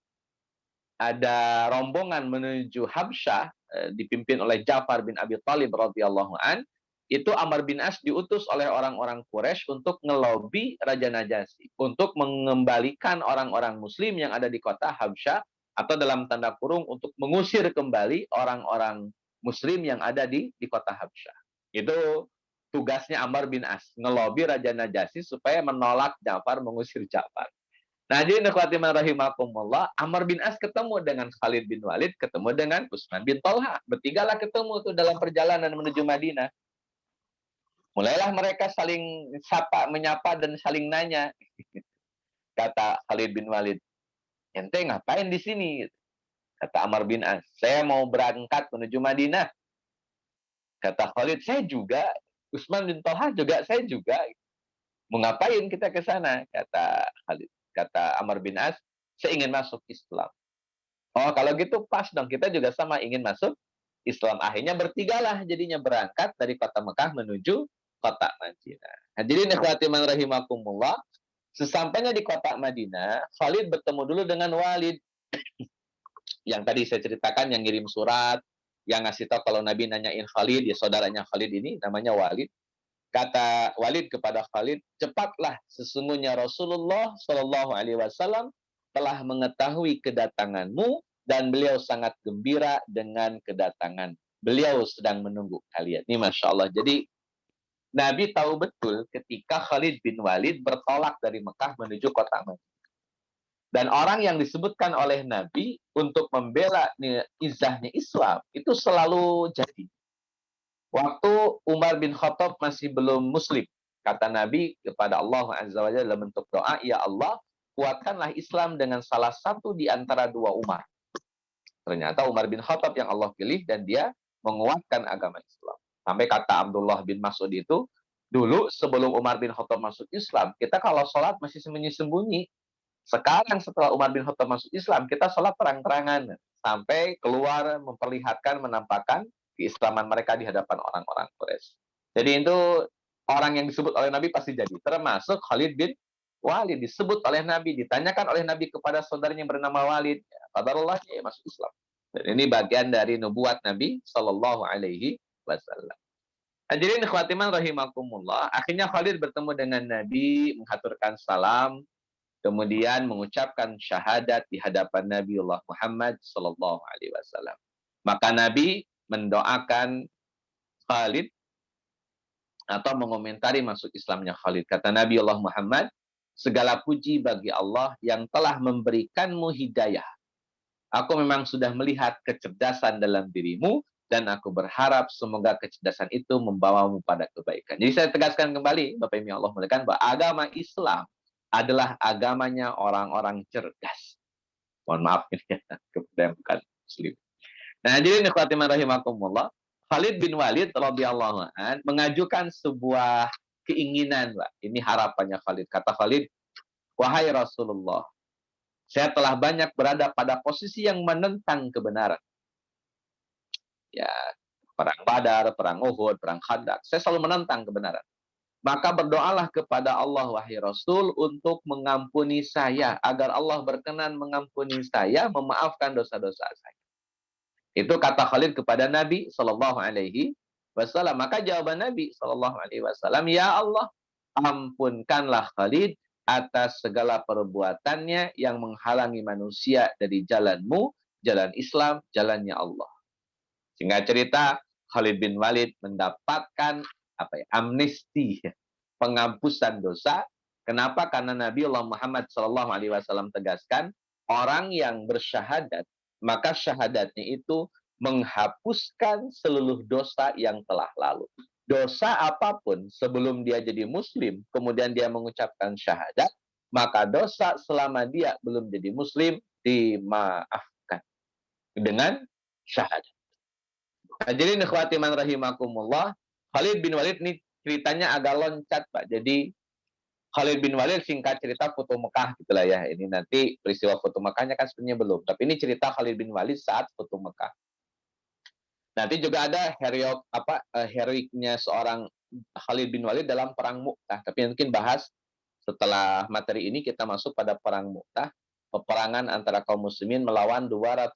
ada rombongan menuju Habsyah dipimpin oleh Ja'far bin Abi Thalib radhiyallahu an, itu Amr bin As diutus oleh orang-orang Quraisy untuk ngelobi Raja Najasyi untuk mengembalikan orang-orang muslim yang ada di kota Habsyah, atau dalam tanda kurung untuk mengusir kembali orang-orang muslim yang ada di kota Habsyah. Itu tugasnya Amr bin As, ngelobi Raja Najasyi supaya menolak Ja'far, mengusir Ja'far. Nah, jadi ikhwatiman rahimakumullah, Amr bin As ketemu dengan Khalid bin Walid, ketemu dengan Utsman bin Talha. Bertigalah ketemu tuh dalam perjalanan menuju Madinah. Mulailah mereka saling menyapa dan saling nanya. Kata Khalid bin Walid, "Ente ngapain di sini?" Kata Amr bin As, "Saya mau berangkat menuju Madinah." Kata Khalid, "Saya juga." Utsman bin Talha juga, "Saya juga." "Mau ngapain kita ke sana?" Kata Khalid. Kata Amr bin As, "Saya ingin masuk Islam." "Oh, kalau gitu pas dong, kita juga sama ingin masuk Islam." Akhirnya bertigalah jadinya berangkat dari kota Mekah menuju kota Madinah. Hadirin ikhwatiman rahimakumullah, sesampainya di kota Madinah, Khalid bertemu dulu dengan Walid. Yang tadi saya ceritakan, yang ngirim surat, yang ngasih tahu kalau Nabi nanyain Khalid, ya saudaranya Khalid ini namanya Walid. Kata Walid kepada Khalid, "Cepatlah, sesungguhnya Rasulullah Shallallahu Alaihi Wasallam telah mengetahui kedatanganmu dan beliau sangat gembira dengan kedatangan. Beliau sedang menunggu kalian." Ini Masya Allah. Jadi Nabi tahu betul ketika Khalid bin Walid bertolak dari Mekah menuju kota Madinah. Dan orang yang disebutkan oleh Nabi untuk membela izahnya Islam itu selalu jadi. Waktu Umar bin Khattab masih belum muslim, kata Nabi kepada Allah Azza wa Jalla dalam bentuk doa, "Ya Allah, kuatkanlah Islam dengan salah satu di antara dua Umar." Ternyata Umar bin Khattab yang Allah pilih dan dia menguatkan agama Islam. Sampai kata Abdullah bin Mas'ud itu, dulu sebelum Umar bin Khattab masuk Islam, kita kalau sholat masih sembunyi-sembunyi. Sekarang setelah Umar bin Khattab masuk Islam, kita sholat terang-terangan. Sampai keluar memperlihatkan, menampakkan keislaman mereka di hadapan orang-orang Quraisy. Jadi itu orang yang disebut oleh Nabi pasti jadi. Termasuk Khalid bin Walid disebut oleh Nabi, ditanyakan oleh Nabi kepada saudaranya yang bernama Walid. Qadarullah, ya masuk Islam. Dan ini bagian dari nubuat Nabi Shallallahu Alaihi Wasallam. Hadirin khawatiman rahimakumullah. Akhirnya Khalid bertemu dengan Nabi, mengaturkan salam, kemudian mengucapkan syahadat di hadapan Nabiullah Muhammad Sallallahu Alaihi Wasallam. Maka Nabi mendoakan Khalid atau mengomentari masuk Islamnya Khalid. Kata Nabiullah Muhammad, "Segala puji bagi Allah yang telah memberikanmu hidayah. Aku memang sudah melihat kecerdasan dalam dirimu, dan aku berharap semoga kecerdasan itu membawamu pada kebaikan." Jadi saya tegaskan kembali, Bapak Ibu Allah muliakan, bahwa agama Islam adalah agamanya orang-orang cerdas. Mohon maaf ini ya, kepada yang bukan muslim. Nah, jadi ikhwatiman rahimakumullah, Khalid bin Walid radhiyallahu an mengajukan sebuah keinginan, Pak. Ini harapannya Khalid. Kata Khalid, "Wahai Rasulullah, saya telah banyak berada pada posisi yang menentang kebenaran. Ya, perang Badar, perang Uhud, perang Khandaq. Saya selalu menentang kebenaran. Maka berdoalah kepada Allah, wahai Rasul, untuk mengampuni saya, agar Allah berkenan mengampuni saya, memaafkan dosa-dosa saya." Itu kata Khalid kepada Nabi Shallallahu Alaihi Wasallam. Maka jawaban Nabi Shallallahu Alaihi Wasallam, "Ya Allah, ampunkanlah Khalid atas segala perbuatannya yang menghalangi manusia dari jalanmu, jalan Islam, jalannya Allah." Singkat cerita, Khalid bin Walid mendapatkan amnesti penghapusan dosa. Kenapa? Karena Nabi Allah Muhammad SAW tegaskan, orang yang bersyahadat, maka syahadatnya itu menghapuskan seluruh dosa yang telah lalu. Dosa apapun sebelum dia jadi muslim, kemudian dia mengucapkan syahadat, maka dosa selama dia belum jadi muslim dimaafkan dengan syahadat. Hadirin ikhwati man rahimakumullah, Khalid bin Walid ini ceritanya agak loncat, Pak. Jadi Khalid bin Walid singkat cerita foto Mekah gitulah ya. Ini nanti peristiwa foto Mekahnya kan sebenarnya belum, tapi ini cerita Khalid bin Walid saat foto Mekah. Nanti juga ada heroiknya seorang Khalid bin Walid dalam perang Mu'tah. Tapi mungkin bahas setelah materi ini kita masuk pada perang Mu'tah, peperangan antara kaum muslimin melawan 200.000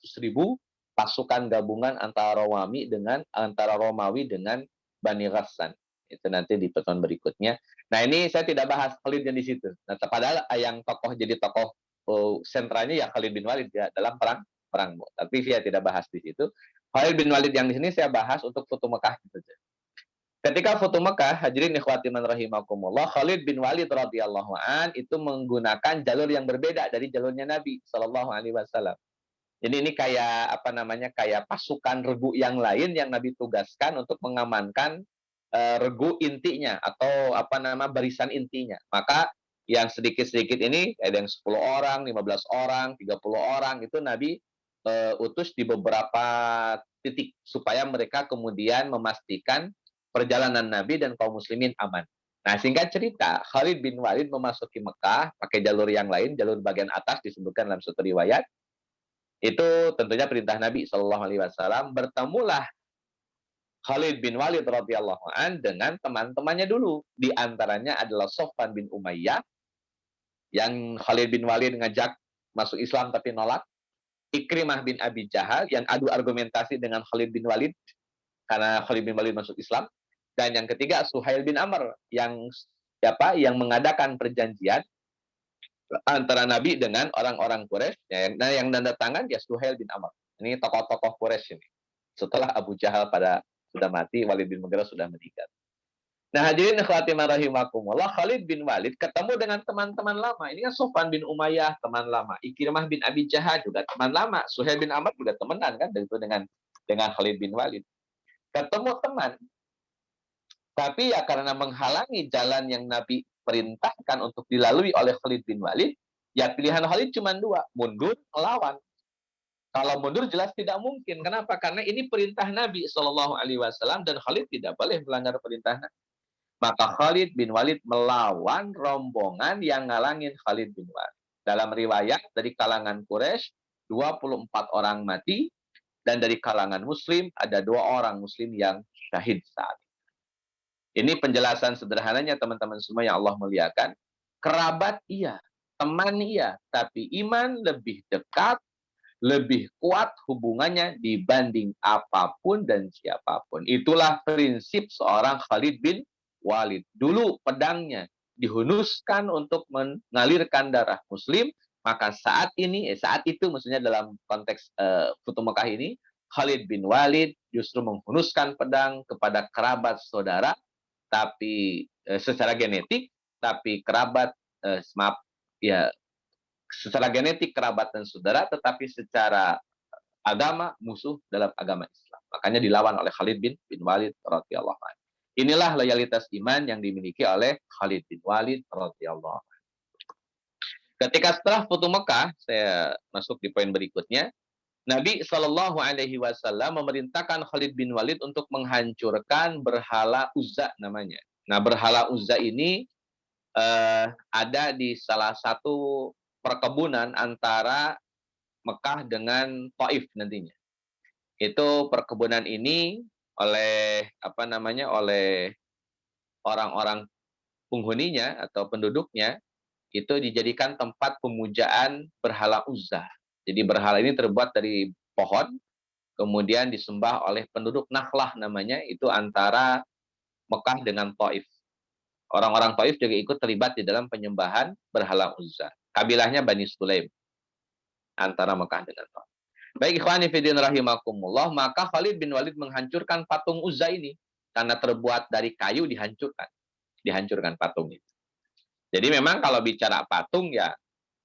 pasukan gabungan antara Romawi dengan Bani Ghassan. Itu nanti di pertemuan berikutnya. Nah, ini saya tidak bahas Khalid yang di situ. Nah, padahal yang jadi tokoh sentralnya ya Khalid bin Walid ya, dalam perang Mu'tah. Tapi saya tidak bahas di situ. Khalid bin Walid yang di sini saya bahas untuk foto Mekah gitu. Ketika foto Mekah, hadirin ikhwati man rahimakumullah, Khalid bin Walid radhiyallahu an itu menggunakan jalur yang berbeda dari jalurnya Nabi sallallahu alaihi wasallam. Jadi ini kayak kayak pasukan regu yang lain yang Nabi tugaskan untuk mengamankan regu intinya atau barisan intinya. Maka yang sedikit-sedikit ini ada yang 10 orang, 15 orang, 30 orang itu Nabi utus di beberapa titik supaya mereka kemudian memastikan perjalanan Nabi dan kaum muslimin aman. Nah, singkat cerita, Khalid bin Walid memasuki Mekah pakai jalur yang lain, jalur bagian atas disebutkan dalam suatu riwayat. Itu tentunya perintah Nabi Shallallahu Alaihi Wasallam. Bertemulah Khalid bin Walid radhiyallahu an dengan teman-temannya dulu. Di antaranya adalah Sofwan bin Umayyah yang Khalid bin Walid ngajak masuk Islam tapi nolak. Ikrimah bin Abi Jahal yang adu argumentasi dengan Khalid bin Walid karena Khalid bin Walid masuk Islam. Dan yang ketiga Suhail bin Amr yang mengadakan perjanjian antara Nabi dengan orang-orang Quraisy. Yang tanda tangan ya Suhail bin Amr. Ini tokoh-tokoh Quraisy ini. Setelah Abu Jahal sudah mati, Walid bin Mughirah sudah meninggal. Nah, hadirin ikhwati rahimakumullah, Khalid bin Walid ketemu dengan teman-teman lama. Ini kan Sofwan bin Umayyah, teman lama. Ikrimah bin Abi Jahal juga teman lama. Suhail bin Amr juga temenan kan dengan Khalid bin Walid. Ketemu teman. Tapi ya karena menghalangi jalan yang Nabi perintahkan untuk dilalui oleh Khalid bin Walid, ya pilihan Khalid cuma dua, mundur, melawan. Kalau mundur jelas tidak mungkin. Kenapa? Karena ini perintah Nabi Shallallahu Alaihi Wasallam dan Khalid tidak boleh melanggar perintah Nabi. Maka Khalid bin Walid melawan rombongan yang ngalangin Khalid bin Walid. Dalam riwayat dari kalangan Quraisy 24 orang mati dan dari kalangan Muslim ada 2 orang Muslim yang syahid saat itu. Ini penjelasan sederhananya teman-teman semua yang Allah muliakan. Kerabat iya, teman iya, tapi iman lebih dekat, lebih kuat hubungannya dibanding apapun dan siapapun. Itulah prinsip seorang Khalid bin Walid. Dulu pedangnya dihunuskan untuk mengalirkan darah Muslim, maka saat itu maksudnya dalam konteks Futuh Mekah ini, Khalid bin Walid justru menghunuskan pedang kepada kerabat saudara, tapi secara genetik, tapi kerabat secara genetik kerabat dan saudara, tetapi secara agama musuh dalam agama Islam. Makanya dilawan oleh Khalid bin Walid radhiyallahu anhu. Inilah loyalitas iman yang dimiliki oleh Khalid bin Walid radhiyallahu anhu. Ketika setelah Futuh Mekah, saya masuk di poin berikutnya. Nabi Shallallahu Alaihi Wasallam memerintahkan Khalid bin Walid untuk menghancurkan berhala Uzza namanya. Nah, berhala Uzza ini ada di salah satu perkebunan antara Mekah dengan Taif nantinya. Itu perkebunan ini oleh orang-orang penghuninya atau penduduknya itu dijadikan tempat pemujaan berhala Uzza. Jadi berhala ini terbuat dari pohon, kemudian disembah oleh penduduk Nakhlah namanya, itu antara Mekah dengan Taif. Orang-orang Taif juga ikut terlibat di dalam penyembahan berhala Uzza. Kabilahnya Bani Sulaim antara Mekah dengan Taif. Baik ikhwani fillah rahimakumullah, maka Khalid bin Walid menghancurkan patung Uzza ini karena terbuat dari kayu dihancurkan. dihancurkan patung itu. Jadi memang kalau bicara patung ya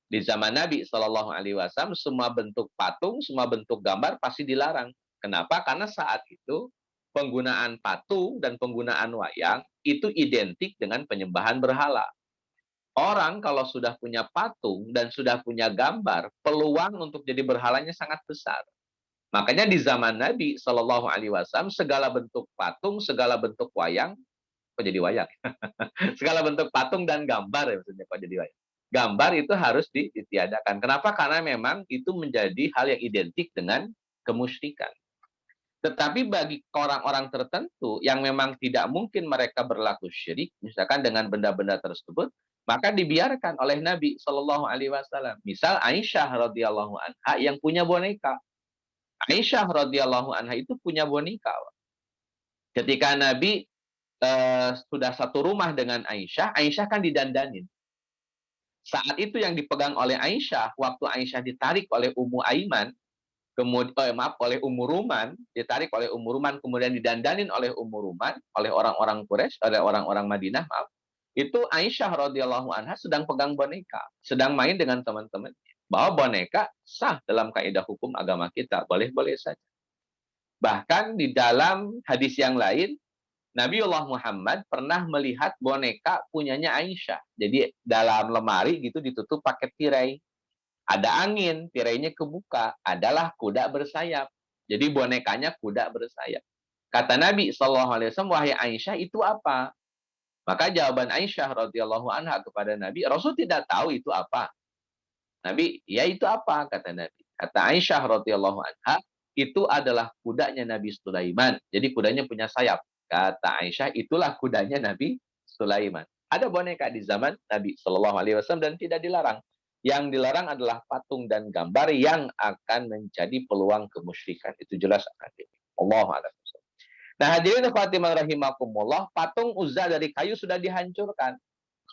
di zaman Nabi Shallallahu Alaihi Wasallam semua bentuk patung, semua bentuk gambar pasti dilarang. Kenapa? Karena saat itu penggunaan patung dan penggunaan wayang itu identik dengan penyembahan berhala. Orang kalau sudah punya patung dan sudah punya gambar, peluang untuk jadi berhalanya sangat besar. Makanya di zaman Nabi Shallallahu Alaihi Wasallam segala bentuk patung, segala bentuk wayang, kok jadi wayang? Segala bentuk patung dan gambar ya maksudnya kok jadi wayang. Gambar itu harus ditiadakan. Kenapa? Karena memang itu menjadi hal yang identik dengan kemusyrikan. Tetapi bagi orang-orang tertentu yang memang tidak mungkin mereka berlaku syirik, misalkan dengan benda-benda tersebut, maka dibiarkan oleh Nabi Shallallahu Alaihi Wasallam. Misal Aisyah radhiyallahu anha yang punya boneka. Aisyah radhiyallahu anha itu punya boneka. Ketika Nabi sudah satu rumah dengan Aisyah, Aisyah kan didandanin. Saat itu yang dipegang oleh Aisyah, waktu Aisyah ditarik oleh Ummu Aiman, oleh Ummu Ruman, ditarik oleh Ummu Ruman, kemudian didandanin oleh Ummu Ruman, oleh orang-orang Quraisy, oleh orang-orang Madinah, maaf. Itu Aisyah radhiyallahu anha sedang pegang boneka, sedang main dengan teman-teman. Bahwa boneka sah dalam kaidah hukum agama kita, boleh-boleh saja. Bahkan di dalam hadis yang lain, Nabiullah Muhammad pernah melihat boneka punyanya Aisyah. Jadi dalam lemari gitu ditutup pakai tirai. Ada angin, tirainya kebuka. Adalah kuda bersayap. Jadi bonekanya kuda bersayap. Kata Nabi SAW, wahai Aisyah, itu apa? Maka jawaban Aisyah radhiyallahu anha kepada Nabi, Rasul tidak tahu itu apa. Nabi, ya itu apa? Kata Nabi. Kata Aisyah radhiyallahu anha, itu adalah kudanya Nabi Sulaiman. Jadi kudanya punya sayap. Kata Aisyah, itulah kudanya Nabi Sulaiman. Ada boneka di zaman Nabi Shallallahu Alaihi Wasallam dan tidak dilarang. Yang dilarang adalah patung dan gambar yang akan menjadi peluang kemusyrikan. Itu jelas akan Allah a'lam. Nah, hadirin Fatimah rahimakumullah, patung Uzza dari kayu sudah dihancurkan.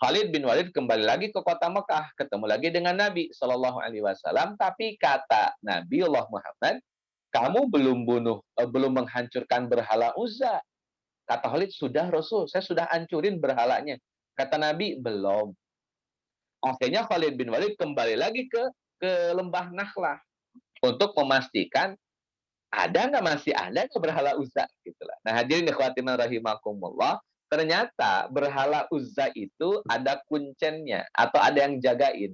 Khalid bin Walid kembali lagi ke kota Mekah, ketemu lagi dengan Nabi Shallallahu Alaihi Wasallam. Tapi kata Nabi Allah Muhammad, kamu belum menghancurkan berhala Uzza. Kata Khalid, sudah Rasul, saya sudah hancurin berhalanya. Kata Nabi, belum. Akhirnya Khalid bin Walid kembali lagi ke lembah Nakhlah untuk memastikan masih ada nggak berhala Uzza gitulah. Nah, hadirin ikhwatiman rahimakumullah, ternyata berhala Uzza itu ada kuncennya atau ada yang jagain.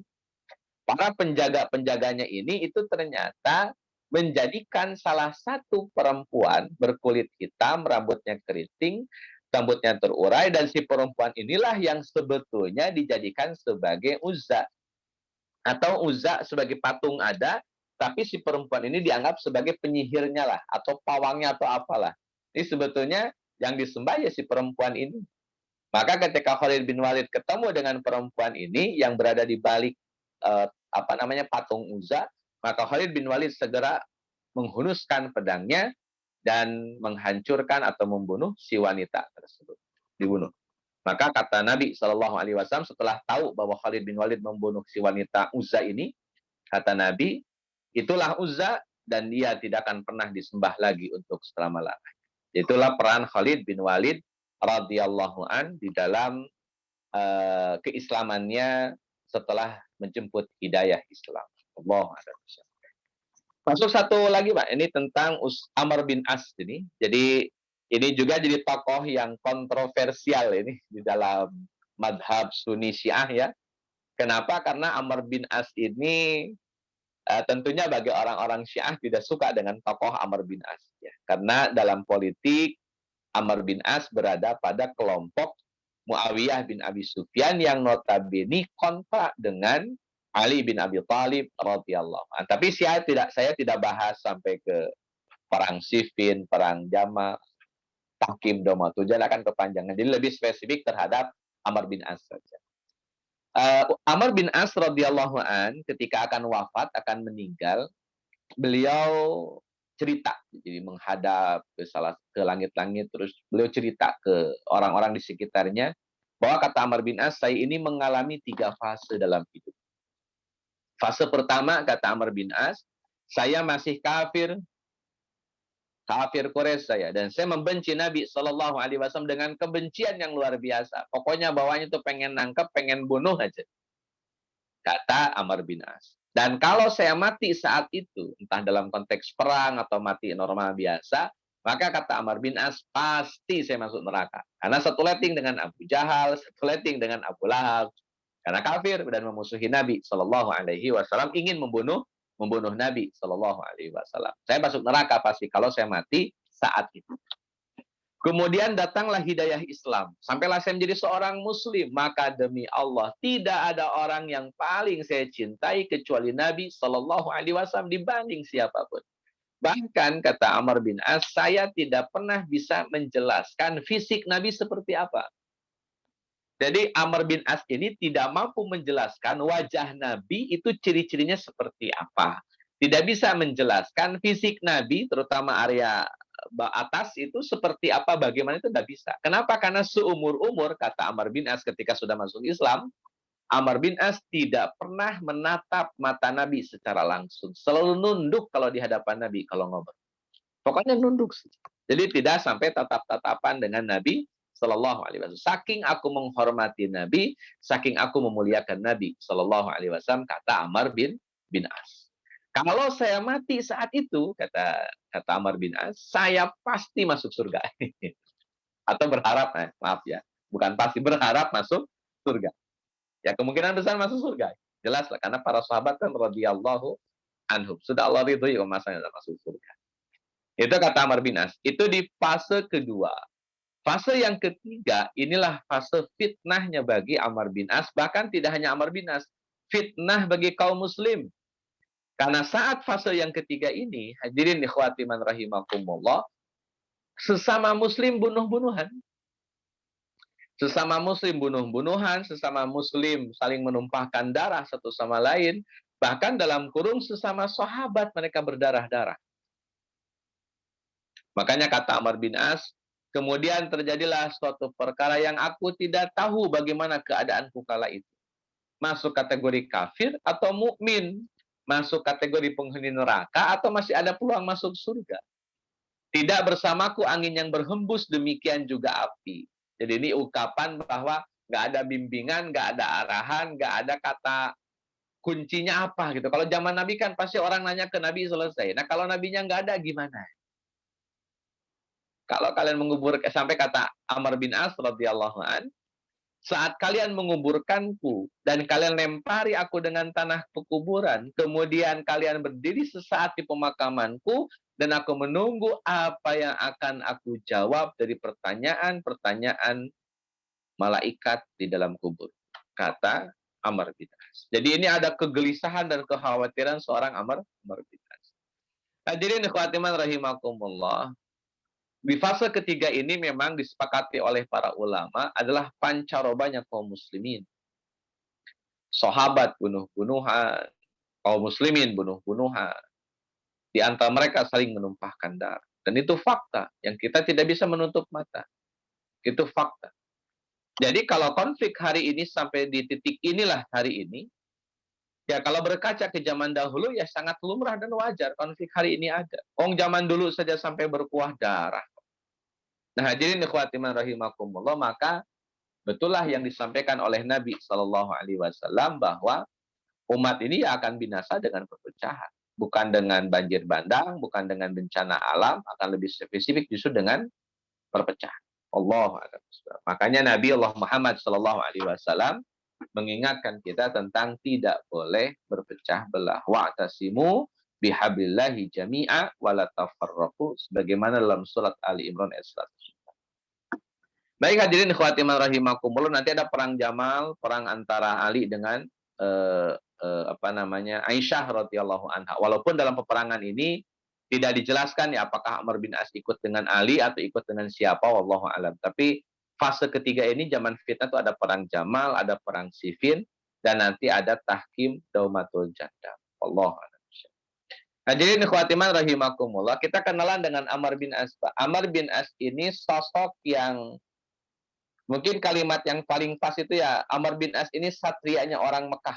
Para penjaga-penjaganya ini itu ternyata menjadikan salah satu perempuan berkulit hitam, rambutnya keriting, rambutnya terurai, dan si perempuan inilah yang sebetulnya dijadikan sebagai Uzza. Atau Uzza sebagai patung ada, tapi si perempuan ini dianggap sebagai penyihirnya lah, atau pawangnya atau apalah. Ini sebetulnya yang disembah ya si perempuan ini. Maka ketika Khalid bin Walid ketemu dengan perempuan ini yang berada di balik patung Uzza, maka Khalid bin Walid segera menghunuskan pedangnya dan menghancurkan atau membunuh si wanita tersebut. Dibunuh. Maka kata Nabi Shallallahu Alaihi Wasallam setelah tahu bahwa Khalid bin Walid membunuh si wanita Uzza ini, kata Nabi, itulah Uzza dan dia tidak akan pernah disembah lagi untuk selama-lamanya. Itulah peran Khalid bin Walid radhiyallahu an di dalam keislamannya setelah menjemput hidayah Islam. Allah a'lam. Masuk satu lagi, Pak. Ini tentang Amr bin As ini. Jadi ini juga jadi tokoh yang kontroversial ini di dalam madhab Sunni Syiah ya. Kenapa? Karena Amr bin As ini tentunya bagi orang-orang Syiah tidak suka dengan tokoh Amr bin As. Ya. Karena dalam politik Amr bin As berada pada kelompok Muawiyah bin Abi Sufyan yang notabene kontra dengan Ali bin Abi Thalib radhiyallahu anhu. Tapi saya tidak bahas sampai ke perang Siffin, perang Jamal, Tahkim Domatujan akan kepanjangan. Jadi lebih spesifik terhadap Amr bin As saja. Amr bin As radhiyallahu an ketika akan wafat, akan meninggal, beliau cerita, jadi menghadap ke langit-langit, terus beliau cerita ke orang-orang di sekitarnya bahwa kata Amr bin As, saya ini mengalami 3 fase dalam hidup. Fase pertama kata Amr bin As, saya masih kafir Kafir Quraisy saya, dan saya membenci Nabi Shallallahu Alaihi Wasallam dengan kebencian yang luar biasa. Pokoknya bawahnya tuh pengen nangkep, pengen bunuh aja. Kata Amr bin As. Dan kalau saya mati saat itu, entah dalam konteks perang atau mati normal biasa, maka kata Amr bin As, pasti saya masuk neraka. Karena satu letting dengan Abu Jahal, satu letting dengan Abu Lahab. Karena kafir dan memusuhi Nabi Shallallahu Alaihi Wasallam, ingin membunuh Nabi Shallallahu Alaihi Wasallam. Saya masuk neraka pasti kalau saya mati saat itu. Kemudian datanglah hidayah Islam. Sampailah saya menjadi seorang Muslim. Maka demi Allah, tidak ada orang yang paling saya cintai kecuali Nabi Shallallahu Alaihi Wasallam dibanding siapapun. Bahkan kata Amr bin As, saya tidak pernah bisa menjelaskan fisik Nabi seperti apa. Jadi Amr bin As ini tidak mampu menjelaskan wajah Nabi itu ciri-cirinya seperti apa. Tidak bisa menjelaskan fisik Nabi, terutama area atas itu seperti apa, bagaimana itu tidak bisa. Kenapa? Karena seumur-umur, kata Amr bin As ketika sudah masuk Islam, Amr bin As tidak pernah menatap mata Nabi secara langsung. Selalu nunduk kalau di hadapan Nabi, kalau ngobrol. Pokoknya nunduk. Jadi tidak sampai tatap-tatapan dengan Nabi Sallallahu Alaihi Wasallam. Saking aku menghormati Nabi, saking aku memuliakan Nabi Sallallahu Alaihi Wasallam, kata Amr bin As. Kalau saya mati saat itu, kata Amr bin As, saya pasti masuk surga. Atau berharap, maaf ya, bukan pasti, berharap masuk surga. Ya kemungkinan besar masuk surga. Jelas lah, karena para sahabat kan radhiyallahu anhum. Sudah Allah ridhoi masanya masuk surga. Itu kata Amr bin As. Itu di fase kedua. Fase yang ketiga, inilah fase fitnahnya bagi Amr bin As. Bahkan tidak hanya Amr bin As, fitnah bagi kaum muslim. Karena saat fase yang ketiga ini, hadirin ikhwati man rahimakumullah, sesama muslim bunuh-bunuhan. Sesama muslim bunuh-bunuhan, sesama muslim saling menumpahkan darah satu sama lain. Bahkan dalam kurung sesama sahabat mereka berdarah-darah. Makanya kata Amr bin As, kemudian terjadilah suatu perkara yang aku tidak tahu bagaimana keadaanku kala itu. Masuk kategori kafir atau mukmin, masuk kategori penghuni neraka atau masih ada peluang masuk surga. Tidak bersamaku angin yang berhembus, demikian juga api. Jadi ini ungkapan bahwa nggak ada bimbingan, nggak ada arahan, nggak ada kata kuncinya apa gitu. Kalau zaman Nabi kan pasti orang nanya ke Nabi selesai. Nah kalau Nabinya nggak ada gimana? Kalau kalian mengubur, sampai kata Amr bin As radhiyallahu an, saat kalian menguburkanku dan kalian lempari aku dengan tanah pekuburan, kemudian kalian berdiri sesaat di pemakamanku dan aku menunggu apa yang akan aku jawab dari pertanyaan-pertanyaan malaikat di dalam kubur. Kata Amr bin As. Jadi ini ada kegelisahan dan kekhawatiran seorang Amr bin As. Hadirin ikhwatiman rahimakumullah. Di fase ketiga ini memang disepakati oleh para ulama adalah pancarobanya kaum muslimin. Sahabat bunuh-bunuhan, kaum muslimin bunuh-bunuhan. Di antara mereka saling menumpahkan darah. Dan itu fakta yang kita tidak bisa menutup mata. Itu fakta. Jadi kalau konflik hari ini sampai di titik inilah hari ini, ya kalau berkaca ke zaman dahulu ya sangat lumrah dan wajar konflik hari ini ada. Zaman dulu saja sampai berkuah darah. Nah, hadirin ikhwati man rahimakumullah, maka betullah yang disampaikan oleh Nabi Shallallahu Alaihi Wasallam bahwa umat ini akan binasa dengan perpecahan, bukan dengan banjir bandang, bukan dengan bencana alam, akan lebih spesifik justru dengan perpecahan. Makanya Nabi Allah Muhammad Shallallahu Alaihi Wasallam mengingatkan kita tentang tidak boleh berpecah belah. Wa'tasimu bihablillahi jami'a wala tafarraqu, sebagaimana dalam surat Ali Imran ayat 100. Baik hadirin ikhwati rahimakumullah, nanti ada perang Jamal, perang antara Ali dengan Aisyah radhiyallahu anha. Walaupun dalam peperangan ini tidak dijelaskan ya apakah Amr bin As ikut dengan Ali atau ikut dengan siapa, wallahu alam. Tapi fase ketiga ini zaman fitnah itu ada perang Jamal, ada perang Siffin, dan nanti ada tahkim daumatul jandal. Wallahu alam. Hadirin ikhwatiman rahimakumullah, kita kenalan dengan Amr bin As. Amr bin As ini sosok yang mungkin kalimat yang paling pas itu ya, Amr bin As ini satrianya orang Mekah.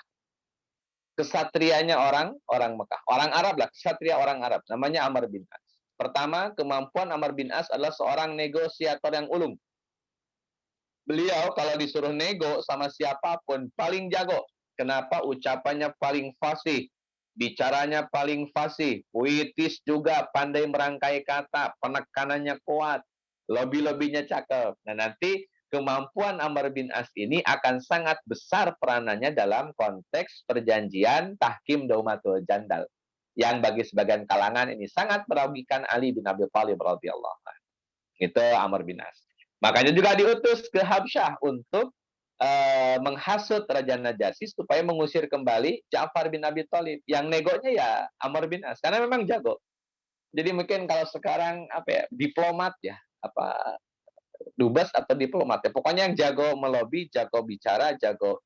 Kesatrianya orang Mekah. Orang Arab lah, kesatria orang Arab. Namanya Amr bin As. Pertama, kemampuan Amr bin As adalah seorang negosiator yang ulung. Beliau kalau disuruh nego sama siapapun paling jago. Kenapa? Ucapannya paling fasih, bicaranya paling fasih, puitis juga, pandai merangkai kata, penekanannya kuat, lobby-lobbynya cakep. Nah, nanti kemampuan Amr bin As ini akan sangat besar peranannya dalam konteks perjanjian tahkim daumatul jandal. Yang bagi sebagian kalangan ini sangat merugikan Ali bin Abi Thalib radhiyallahu anhu. Itu Amr bin As. Makanya juga diutus ke Habsyah untuk menghasut Raja Najasyi supaya mengusir kembali Ja'far bin Abi Thalib. Yang negonya ya Amr bin As karena memang jago. Jadi mungkin kalau sekarang apa ya, diplomat ya, apa dubes atau diplomat ya. Pokoknya yang jago melobi, jago bicara, jago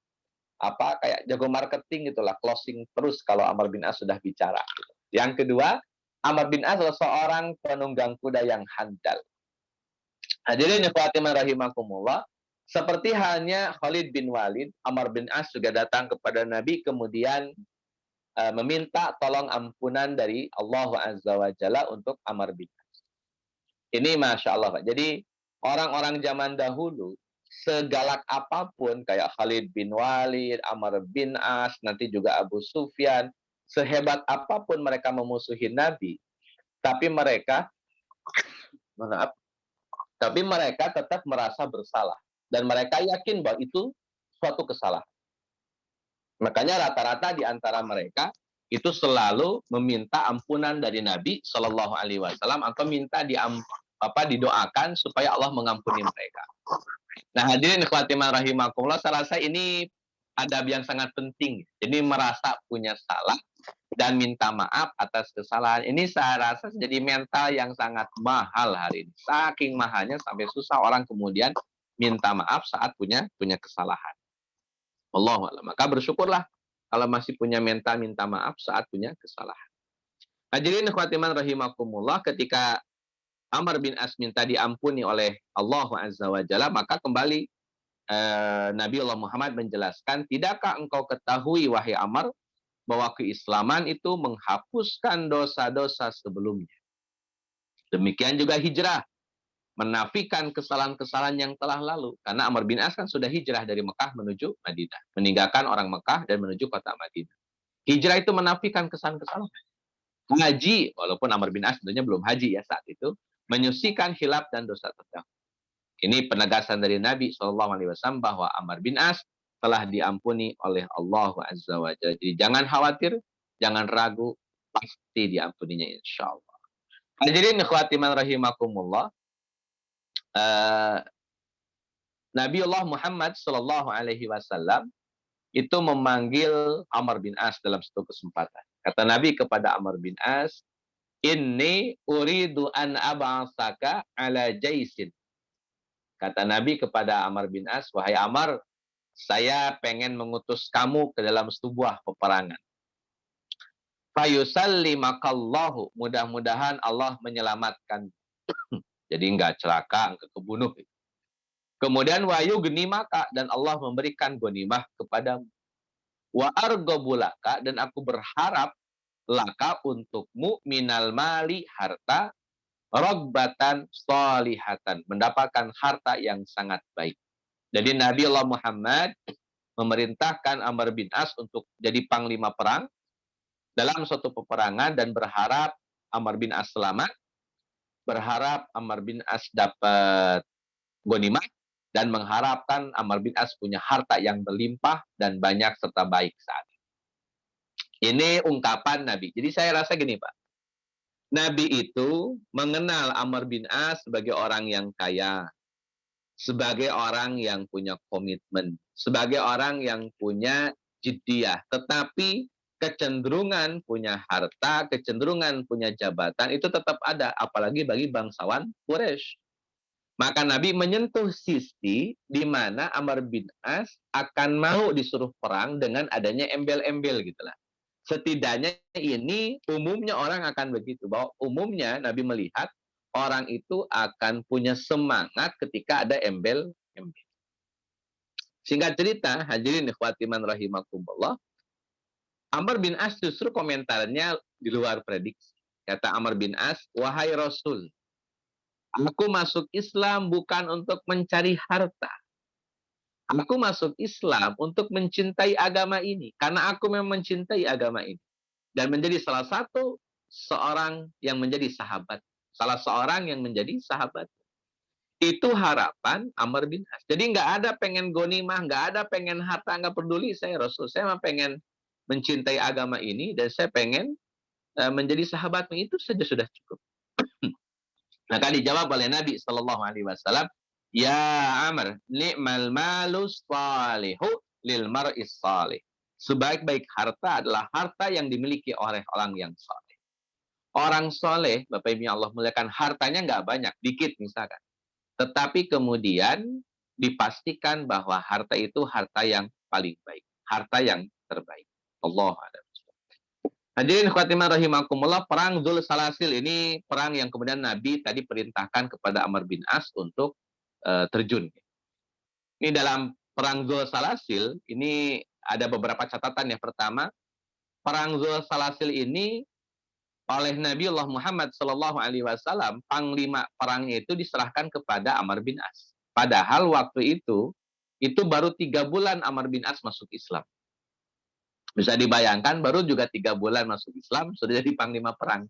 apa kayak jago marketing gitulah, closing terus kalau Amr bin As sudah bicara. Gitu. Yang kedua, Amr bin As adalah seorang penunggang kuda yang handal. Hadirin Fatimah rahimakumullah, seperti halnya Khalid bin Walid, Amr bin As juga datang kepada Nabi kemudian meminta tolong ampunan dari Allah Azza wa Jalla untuk Amr bin As. Ini Masya Allah, Pak. Jadi orang-orang zaman dahulu segalak apapun kayak Khalid bin Walid, Amr bin As, nanti juga Abu Sufyan, sehebat apapun mereka memusuhi Nabi, tapi mereka maaf, tapi mereka tetap merasa bersalah. Dan mereka yakin bahwa itu suatu kesalahan. Makanya rata-rata di antara mereka itu selalu meminta ampunan dari Nabi Shallallahu Alaihi Wasallam atau minta didoakan supaya Allah mengampuni mereka. Nah, hadirin ikhwatimah rahimakumullah, saya rasa ini adab yang sangat penting. Jadi merasa punya salah dan minta maaf atas kesalahan. Ini saya rasa jadi mental yang sangat mahal hari ini. Saking mahalnya sampai susah orang kemudian minta maaf saat punya kesalahan. Wallahu a'lam. Maka bersyukurlah kalau masih punya mental minta maaf saat punya kesalahan. Hadirin ikhwatiman rahimakumullah, ketika Amr bin As minta diampuni oleh Allah Azza wa Jalla, maka kembali Nabi Allah Muhammad menjelaskan, tidakkah engkau ketahui wahai Amr bahwa keislaman itu menghapuskan dosa-dosa sebelumnya. Demikian juga hijrah, menafikan kesalahan-kesalahan yang telah lalu. Karena Amr bin As kan sudah hijrah dari Mekah menuju Madinah, meninggalkan orang Mekah dan menuju kota Madinah. Hijrah itu menafikan kesalahan-kesalahan. Haji, walaupun Amr bin As tentunya belum haji ya saat itu, menyucikan hilaf dan dosa terdahulu. Ini penegasan dari Nabi SAW bahwa Amr bin As telah diampuni oleh Allah Azza wa Jalla. Jadi jangan khawatir, jangan ragu, pasti diampuninya insya Allah. Hadirin ikhwatiman rahimakumullah, Nabi Allah Muhammad SAW itu memanggil Amr bin As dalam satu kesempatan. Kata Nabi kepada Amr bin As, "Inni uridu an ab'asaka ala jaisin." Kata Nabi kepada Amr bin As, "Wahai Amr, saya pengen mengutus kamu ke dalam sebuah peperangan. Fayusallimakallahu, mudah-mudahan Allah menyelamatkan." Jadi enggak celaka, enggak kebunuh. Kemudian wayu genimaka, dan Allah memberikan gonimah kepadamu. Wa argobulaka, dan aku berharap laka untukmu minal mali, harta, rogbatan solihatan, mendapatkan harta yang sangat baik. Jadi Nabi Allah Muhammad memerintahkan Amr bin As untuk jadi panglima perang dalam suatu peperangan dan berharap Amr bin As selamat, berharap Amr bin As dapat ghanimah, dan mengharapkan Amr bin As punya harta yang berlimpah dan banyak serta baik saat ini. Ini ungkapan Nabi. Jadi saya rasa gini Pak, Nabi itu mengenal Amr bin As sebagai orang yang kaya, sebagai orang yang punya komitmen, sebagai orang yang punya jiddiyah, tetapi kecenderungan punya harta, kecenderungan punya jabatan itu tetap ada, apalagi bagi bangsawan Quraisy. Maka Nabi menyentuh sisi di mana Amr bin As akan mau disuruh perang dengan adanya embel-embel gitulah. Setidaknya ini umumnya orang akan begitu, bahwa umumnya Nabi melihat orang itu akan punya semangat ketika ada embel-embel. Singkat cerita, hadirin ikhwatiman rahimakumullah, Amr bin As justru komentarnya di luar prediksi. Kata Amr bin As, wahai Rasul, aku masuk Islam bukan untuk mencari harta. Aku masuk Islam untuk mencintai agama ini. Karena aku memang mencintai agama ini. Dan menjadi salah satu seorang yang menjadi sahabat. Salah seorang yang menjadi sahabat. Itu harapan Amr bin As. Jadi nggak ada pengen gonimah, nggak ada pengen harta, nggak peduli saya Rasul. Saya mah pengen mencintai agama ini dan saya pengen menjadi sahabatmu. Itu saja sudah cukup. Maka dijawab oleh Nabi Shallallahu Alaihi Wasallam, ya Amr, ni'mal malus salihu lil mar'is salih. Sebaik-baik harta adalah harta yang dimiliki oleh orang yang saleh. Orang soleh, Bapak Ibu yang Allah muliakan, hartanya nggak banyak, dikit misalkan. Tetapi kemudian dipastikan bahwa harta itu harta yang paling baik. Harta yang terbaik. Allah a'lam. Hadirin khatimah rahimakumullah, perang Dzul Salasil ini perang yang kemudian Nabi tadi perintahkan kepada Amr bin As untuk terjun. Ini dalam perang Dzul Salasil, ini ada beberapa catatan. Yang pertama, perang Dzul Salasil ini oleh Nabi Allah Muhammad Sallallahu Alaihi Wasallam, panglima perangnya itu diserahkan kepada Amr bin As. Padahal waktu itu baru 3 bulan Amr bin As masuk Islam. Bisa dibayangkan, baru juga 3 bulan masuk Islam, sudah jadi panglima perang.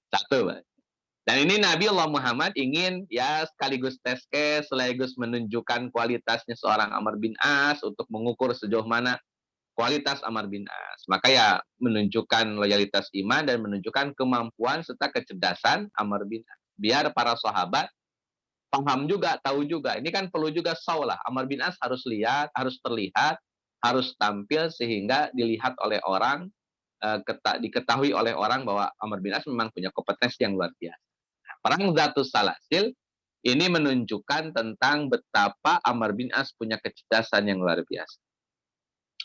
Satu, Pak. Dan ini Nabi Allah Muhammad ingin ya sekaligus tes case, sekaligus menunjukkan kualitasnya seorang Amr bin As untuk mengukur sejauh mana kualitas Amr bin As. Maka ya menunjukkan loyalitas iman dan menunjukkan kemampuan serta kecerdasan Amr bin As. Biar para sahabat paham juga, tahu juga. Ini kan perlu juga saulah. Amr bin As harus lihat, harus terlihat, harus tampil sehingga dilihat oleh orang, diketahui oleh orang bahwa Amr bin As memang punya kompetensi yang luar biasa. Perang Dzatus Salasil ini menunjukkan tentang betapa Amr bin As punya kecerdasan yang luar biasa.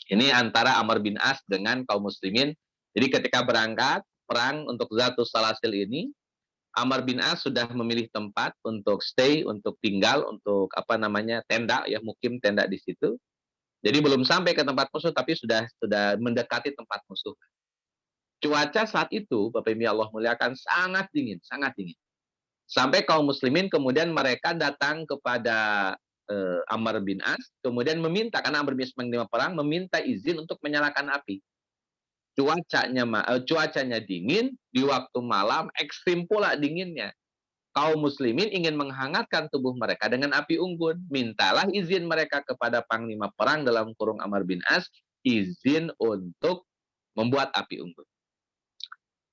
Ini antara Amr bin As dengan kaum muslimin. Jadi ketika berangkat perang untuk Dzatus Salasil ini, Amr bin As sudah memilih tempat untuk stay, untuk tinggal, untuk tenda, ya mukim tenda di situ. Jadi belum sampai ke tempat musuh, tapi sudah mendekati tempat musuh. Cuaca saat itu, Bapak Ibu Allah muliakan, sangat dingin, sangat dingin. Sampai kaum muslimin kemudian mereka datang kepada Amr bin As, kemudian meminta, karena Amr bin As panglima perang, meminta izin untuk menyalakan api. Cuacanya dingin, di waktu malam, ekstrim pula dinginnya. Kaum muslimin ingin menghangatkan tubuh mereka dengan api unggun. Mintalah izin mereka kepada panglima perang dalam kurung Amr bin As, izin untuk membuat api unggun.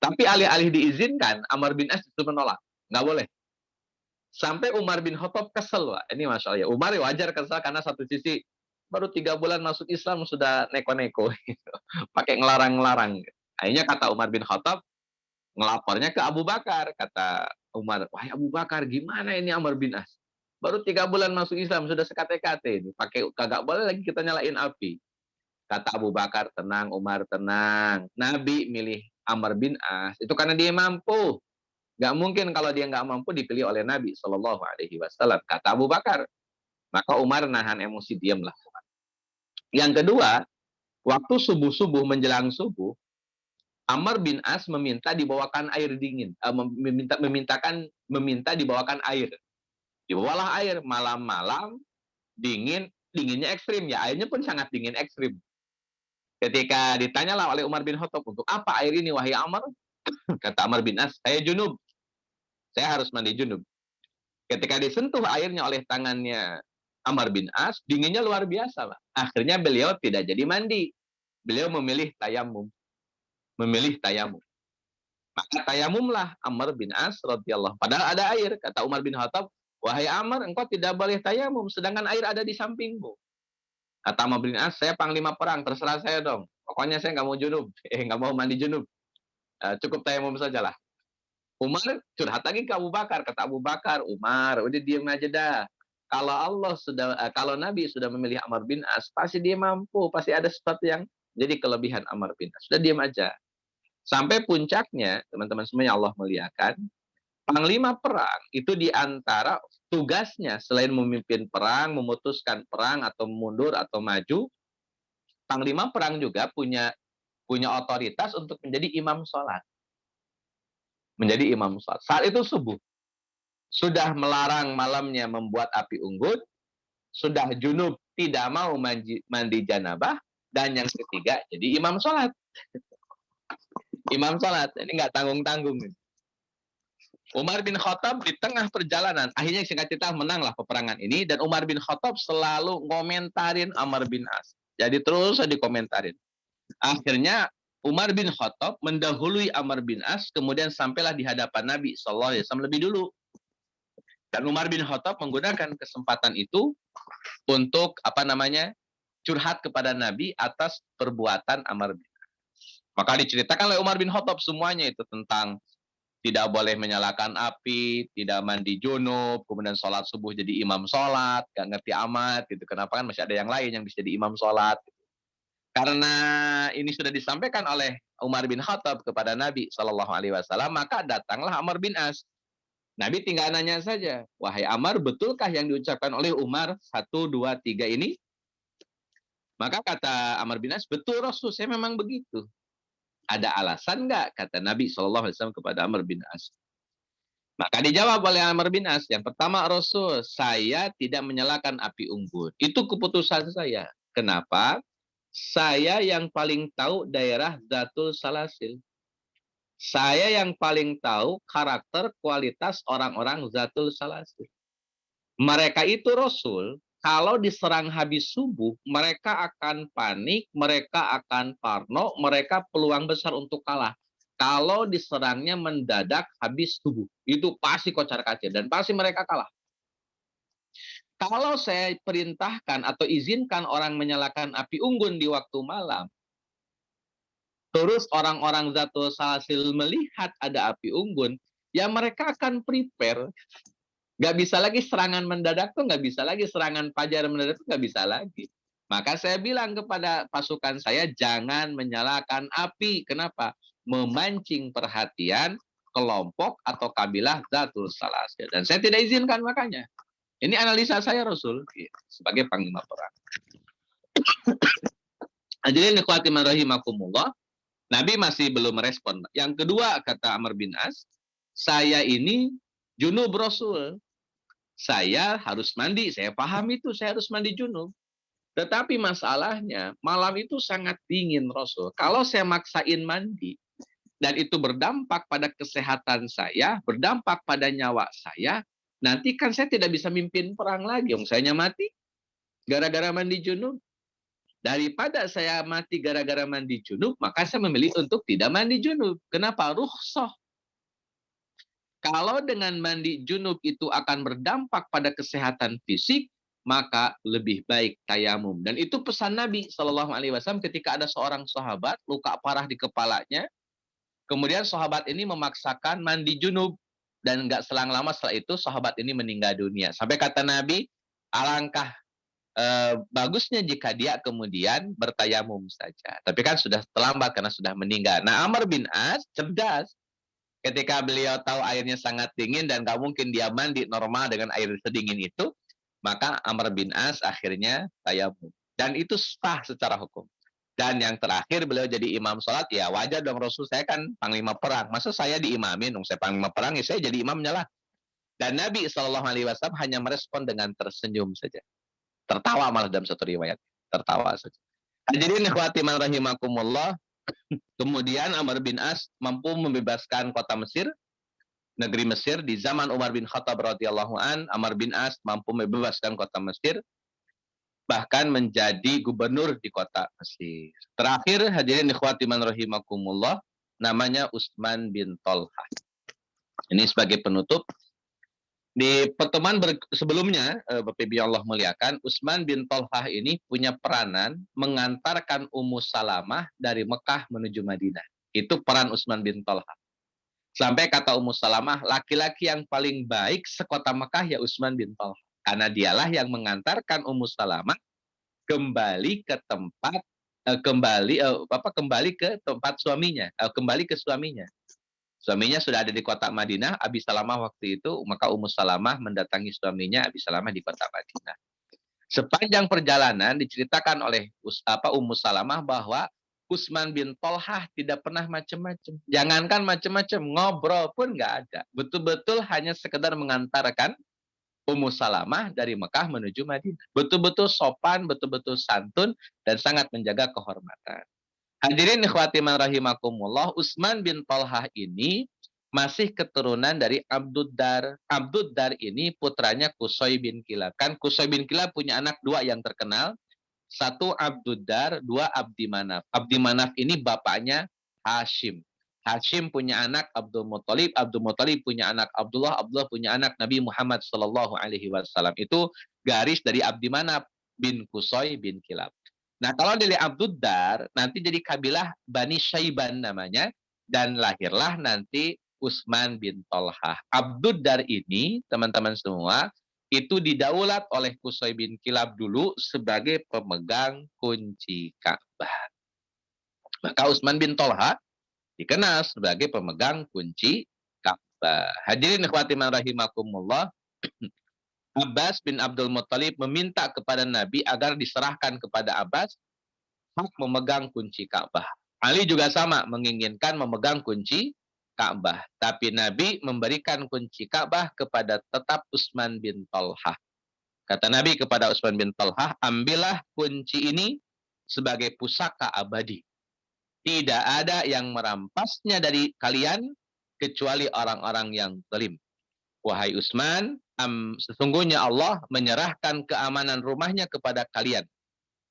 Tapi alih-alih diizinkan, Amr bin As itu menolak. Nggak boleh. Sampai Umar bin Khattab kesel, Pak. Ini Masya Allah. Umar wajar kesel karena satu sisi baru 3 bulan masuk Islam sudah neko-neko. Gitu. Pakai ngelarang-ngelarang. Akhirnya kata Umar bin Khattab, ngelapornya ke Abu Bakar. Kata Umar, wahai Abu Bakar, gimana ini Amr bin As? Baru 3 bulan masuk Islam, sudah sekate-kate. Pakai kagak boleh lagi kita nyalain api. Kata Abu Bakar, tenang Umar, tenang. Nabi milih Amr bin As, itu karena dia mampu. Gak mungkin kalau dia nggak mampu dipilih oleh Nabi Shallallahu Alaihi Wasallam. Kata Abu Bakar. Maka Umar nahan emosi, diamlah. Yang kedua, waktu subuh-subuh menjelang subuh, Amr bin As meminta dibawakan air dingin, meminta dibawakan air. Dibawalah air malam-malam, dinginnya ekstrim ya, airnya pun sangat dingin ekstrim. Ketika ditanyalah oleh Umar bin Khattab, untuk apa air ini wahai Amr? Kata Amr bin As, saya junub. Saya harus mandi junub. Ketika disentuh airnya oleh tangannya Amr bin As, dinginnya luar biasa, Pak. Akhirnya beliau tidak jadi mandi. Beliau memilih tayamum. Maka tayamumlah Amr bin As radhiyallahu. Padahal ada air. Kata Umar bin Khattab, wahai Amr, engkau tidak boleh tayamum, sedangkan air ada di sampingmu. Kata Amr bin As, saya panglima perang, terserah saya dong. Pokoknya saya nggak mau junub, nggak mau mandi junub. Cukup tayamum sajalah. Umar curhat lagi ke Abu Bakar. Kata Abu Bakar, Umar, udah diem aja dah. Kalau Nabi sudah memilih Amr bin As, pasti dia mampu, pasti ada sesuatu yang jadi kelebihan Amr bin As. Sudah diem aja. Sampai puncaknya, teman-teman semua yang Allah muliakan, panglima perang itu diantara tugasnya selain memimpin perang, memutuskan perang atau mundur atau maju, panglima perang juga punya otoritas untuk menjadi imam sholat. menjadi imam sholat. Saat itu subuh. Sudah melarang malamnya membuat api unggun, sudah junub tidak mau mandi janabah, dan yang ketiga jadi imam sholat. Imam sholat, ini nggak tanggung-tanggung. Umar bin Khattab di tengah perjalanan, akhirnya singkat cerita menanglah peperangan ini, dan Umar bin Khattab selalu ngomentarin Amr bin As. Jadi terus dikomentarin. Akhirnya Umar bin Khattab mendahului Amr bin As, kemudian sampailah di hadapan Nabi SAW lebih dulu. Dan Umar bin Khattab menggunakan kesempatan itu untuk curhat kepada Nabi atas perbuatan Amr bin As. Maka diceritakan oleh Umar bin Khattab semuanya itu tentang tidak boleh menyalakan api, tidak mandi junub, kemudian sholat subuh jadi imam sholat, gak ngerti amat gitu. Kenapa kan masih ada yang lain yang bisa jadi imam sholat. Karena ini sudah disampaikan oleh Umar bin Khattab kepada Nabi SAW, maka datanglah Amr bin As. Nabi tinggal nanya saja, wahai Amr, betulkah yang diucapkan oleh Umar 1, 2, 3 ini? Maka kata Amr bin As, betul Rasul, saya memang begitu. Ada alasan nggak? Kata Nabi SAW kepada Amr bin As. Maka dijawab oleh Amr bin As, yang pertama Rasul, saya tidak menyalakan api unggun. Itu keputusan saya. Kenapa? Saya yang paling tahu daerah Zatul Salasil. Saya yang paling tahu karakter kualitas orang-orang Zatul Salasil. Mereka itu Rasul, kalau diserang habis subuh, mereka akan panik, mereka akan parno, mereka peluang besar untuk kalah. Kalau diserangnya mendadak habis subuh, itu pasti kocar-kacir dan pasti mereka kalah. Kalau saya perintahkan atau izinkan orang menyalakan api unggun di waktu malam, terus orang-orang Zatul Salasil melihat ada api unggun, ya mereka akan prepare. Nggak bisa lagi serangan mendadak tuh, nggak bisa lagi serangan fajar mendadak tuh, nggak bisa lagi. Maka saya bilang kepada pasukan saya, jangan menyalakan api. Kenapa? Memancing perhatian kelompok atau kabilah Zatul Salasil. Dan saya tidak izinkan makanya. Ini analisa saya Rasul sebagai panglima perang. Jadi ikhwati rahimakumullah, Nabi masih belum merespon. Yang kedua kata Amr bin As, saya ini junub Rasul. Saya harus mandi, saya paham itu, saya harus mandi junub. Tetapi masalahnya, malam itu sangat dingin Rasul. Kalau saya maksain mandi, dan itu berdampak pada kesehatan saya, berdampak pada nyawa saya, nanti kan saya tidak bisa mimpin perang lagi. Saya mati gara-gara mandi junub. Daripada saya mati gara-gara mandi junub, maka saya memilih untuk tidak mandi junub. Kenapa? Rukhsah. Kalau dengan mandi junub itu akan berdampak pada kesehatan fisik, maka lebih baik tayamum. Dan itu pesan Nabi SAW ketika ada seorang sahabat luka parah di kepalanya, kemudian sahabat ini memaksakan mandi junub, dan nggak selang lama setelah itu sahabat ini meninggal dunia. Sampai kata Nabi, alangkah bagusnya jika dia kemudian bertayamum saja. Tapi kan sudah terlambat karena sudah meninggal. Nah, Amr bin As cerdas. Ketika beliau tahu airnya sangat dingin dan nggak mungkin dia mandi normal dengan air sedingin itu, maka Amr bin As akhirnya tayamum. Dan itu sah secara hukum. Dan yang terakhir beliau jadi imam sholat, ya wajar dong Rasul, saya kan panglima perang. Masa saya diimamin, dong saya panglima perang, ya saya jadi imamnya lah. Dan Nabi SAW hanya merespon dengan tersenyum saja. Tertawa malah dalam satu riwayat. Tertawa saja. Nah, jadi ikhwati man rahimakumullah, kemudian Amr bin As mampu membebaskan kota Mesir, negeri Mesir di zaman Umar bin Khattab radhiyallahu an. Amr bin As mampu membebaskan kota Mesir, bahkan menjadi gubernur di kota Mesir. Terakhir hadirin ikhwati man rahimakumullah, namanya Utsman bin Thalhah. Ini sebagai penutup. Di pertemuan sebelumnya, Bapak Ibu Allah muliakan, Utsman bin Thalhah ini punya peranan mengantarkan Ummu Salamah dari Mekah menuju Madinah. Itu peran Utsman bin Thalhah. Sampai kata Ummu Salamah, laki-laki yang paling baik sekota Mekah ya Utsman bin Thalhah. Karena dialah yang mengantarkan Ummu Salamah kembali ke tempat kembali ke tempat suaminya, kembali ke suaminya. Suaminya sudah ada di kota Madinah, Abi Salamah waktu itu, maka Ummu Salamah mendatangi suaminya Abi Salamah di kota Madinah. Sepanjang perjalanan diceritakan oleh Ummu Salamah bahwa Utsman bin Tolhah tidak pernah macam-macam. Jangankan macam-macam, ngobrol pun nggak ada. Betul-betul hanya sekedar mengantarkan Ummu Salamah dari Mekah menuju Madinah. Betul-betul sopan, betul-betul santun, dan sangat menjaga kehormatan. Hadirin ikhwati man rahimakumullah, Utsman bin Tolhah ini masih keturunan dari Abduddar. Abduddar ini putranya Qusay bin Kilab. Kan Qusay bin Kilab punya anak dua yang terkenal. Satu Abduddar, dua Abdi Manaf. Abdi Manaf ini bapaknya Hashim. Hashim punya anak Abdul Muthalib, Abdul Muthalib punya anak Abdullah, Abdullah punya anak Nabi Muhammad Sallallahu Alaihi Wasallam. Itu garis dari Abdi Manaf bin Qusay bin Kilab. Nah, kalau dari Abduddar, nanti jadi kabilah Bani Syaiban namanya, dan lahirlah nanti Utsman bin Tolhah. Abduddar ini, teman-teman semua, itu didaulat oleh Qusay bin Kilab dulu sebagai pemegang kunci Ka'bah. Maka Utsman bin Tolhah dikenal sebagai pemegang kunci Ka'bah. Hadirin ikhwati man rahimakumullah, Abbas bin Abdul Muthalib meminta kepada Nabi agar diserahkan kepada Abbas hak memegang kunci Ka'bah. Ali juga sama, menginginkan memegang kunci Ka'bah. Tapi Nabi memberikan kunci Ka'bah kepada tetap Utsman bin Tolhah. Kata Nabi kepada Utsman bin Tolhah, ambillah kunci ini sebagai pusaka abadi. Tidak ada yang merampasnya dari kalian kecuali orang-orang yang zalim. Wahai Utsman, sesungguhnya Allah menyerahkan keamanan rumahnya kepada kalian.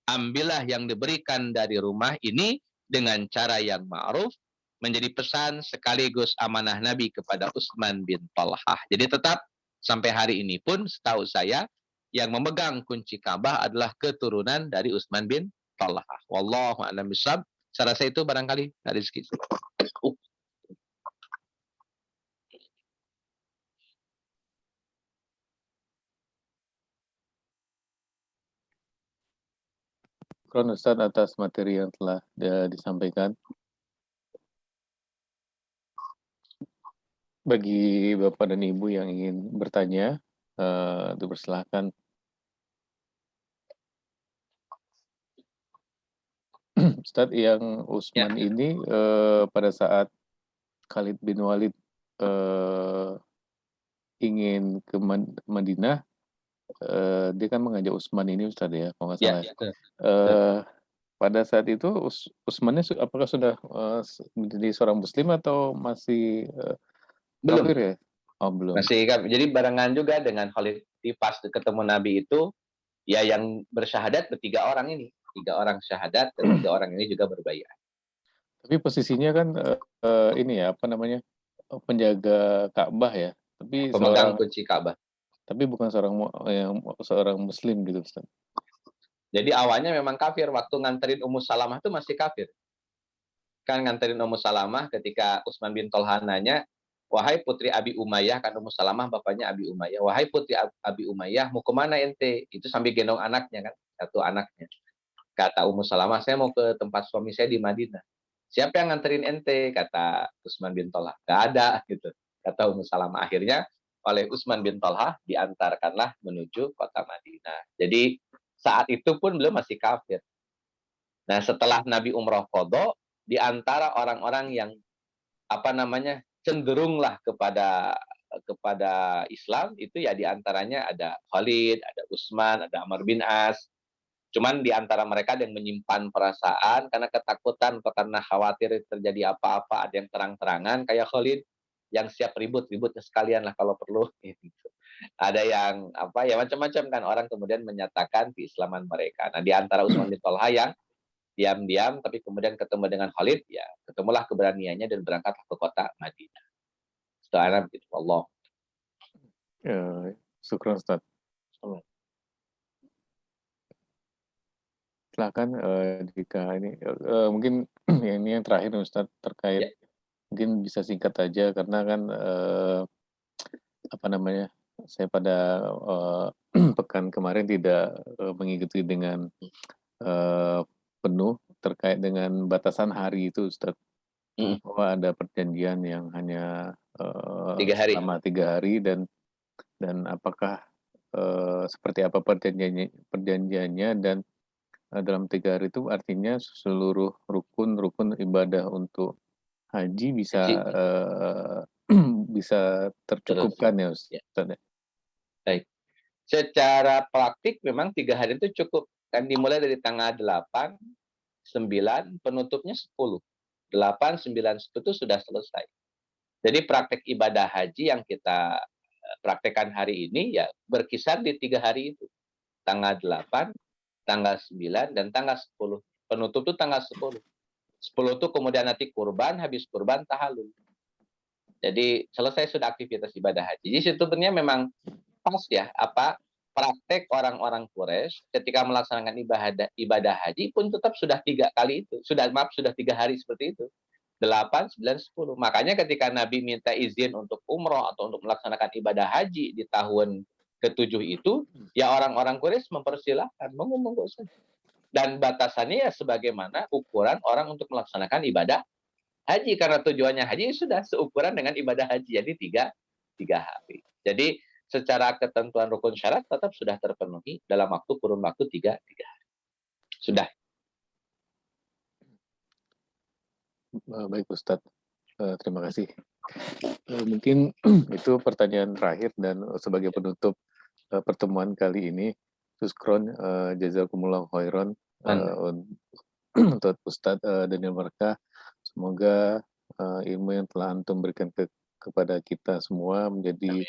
Ambillah yang diberikan dari rumah ini dengan cara yang ma'ruf, menjadi pesan sekaligus amanah Nabi kepada Utsman bin Tolhah. Jadi tetap sampai hari ini pun setahu saya yang memegang kunci Ka'bah adalah keturunan dari Utsman bin Tolhah. Wallahu a'lam bishawab. Saya rasa itu barangkali dari segi. Syukran Ustaz atas materi yang telah disampaikan. Bagi Bapak dan Ibu yang ingin bertanya, dipersilahkan. Ustadz, yang Utsman ini pada saat Khalid bin Walid ingin ke Madinah, dia kan mengajak Utsman ini Ustadz ya, kalau nggak salah. Pada saat itu Utsmannya apakah sudah menjadi seorang Muslim atau masih belum kafir ya? Oh, belum. Masih kafir. Jadi barengan juga dengan Khalid pas ketemu Nabi itu, ya yang bersyahadat bertiga orang ini. 3 orang syahadat dan 3 orang ini juga berbaiat. Tapi posisinya kan ini ya, apa namanya, penjaga Ka'bah ya. Tapi pemegang kunci Ka'bah. Tapi bukan seorang Muslim gitu Ustaz. Jadi awalnya memang kafir, waktu nganterin Ummu Salamah itu masih kafir. Kan nganterin Ummu Salamah ketika Utsman bin Tolhah nanya, wahai putri Abi Umayyah, kan Ummu Salamah bapaknya Abi Umayyah, wahai putri Abi Umayyah, mau kemana ente? Itu sambil gendong anaknya kan, satu anaknya. Kata Ummu Salamah, saya mau ke tempat suami saya di Madinah. Siapa yang nganterin ente? Kata Utsman bin Tolhah. Gak ada gitu. Kata Ummu Salamah. Akhirnya oleh Utsman bin Tolhah diantarkanlah menuju kota Madinah. Jadi saat itu pun beliau masih kafir. Nah, setelah Nabi umroh qadha, di antara orang-orang yang cenderunglah kepada Islam itu ya di antaranya ada Khalid, ada Utsman, ada Amr bin As. Cuman di antara mereka ada yang menyimpan perasaan karena ketakutan atau karena khawatir terjadi apa-apa, ada yang terang-terangan kayak Khalid yang siap ribut-ributnya sekalian lah kalau perlu. Ada yang macam-macam kan, orang kemudian menyatakan keislaman mereka. Nah, di antara Utsman bin Tolhah yang diam-diam tapi kemudian ketemu dengan Khalid, ya ketemulah keberaniannya dan berangkatlah ke kota Madinah. Setelah begitu, Allah. Syukran Ustaz. Silakan jika ini mungkin ini yang terakhir Ustaz terkait mungkin bisa singkat aja karena kan saya pada pekan kemarin tidak mengikuti dengan penuh terkait dengan batasan hari itu Ustaz. Bahwa ada perjanjian yang hanya 3 hari. selama 3 hari dan apakah seperti apa perjanjiannya dan dalam 3 hari itu artinya seluruh rukun-rukun ibadah untuk haji bisa Haji, bisa terus. tercukupkan ya Ya, Ustaz ya? baik. Secara praktik memang 3 hari itu cukup. Kan dimulai dari tanggal 8, 9, penutupnya 10. 8, 9, 10 itu sudah selesai. Jadi praktek ibadah haji yang kita praktekkan hari ini ya berkisar di 3 hari itu. Tanggal 8, tanggal 9, dan tanggal 10. Penutup itu tanggal 10. 10 itu kemudian nanti kurban, habis kurban tahallul. Jadi selesai sudah aktivitas ibadah haji. Jadi sebenarnya memang pas ya praktek orang-orang Quraisy ketika melaksanakan ibadah haji pun tetap sudah 3 kali itu. Sudah 3 hari seperti itu. 8, 9, 10. Makanya ketika Nabi minta izin untuk umroh atau untuk melaksanakan ibadah haji di tahun ke-7 itu, ya orang-orang Quraisy mempersilahkan, monggo saja. Dan batasannya ya sebagaimana ukuran orang untuk melaksanakan ibadah haji, karena tujuannya haji sudah seukuran dengan ibadah haji, jadi tiga hari. Jadi secara ketentuan rukun syarat tetap sudah terpenuhi dalam kurun waktu tiga hari. Sudah. Baik Ustadz, terima kasih. Mungkin itu pertanyaan terakhir dan sebagai penutup pertemuan kali ini, Syukron, jazakumullah khairan untuk Ustadz Daniel Marka. Semoga ilmu yang telah antum berikan kepada kita semua menjadi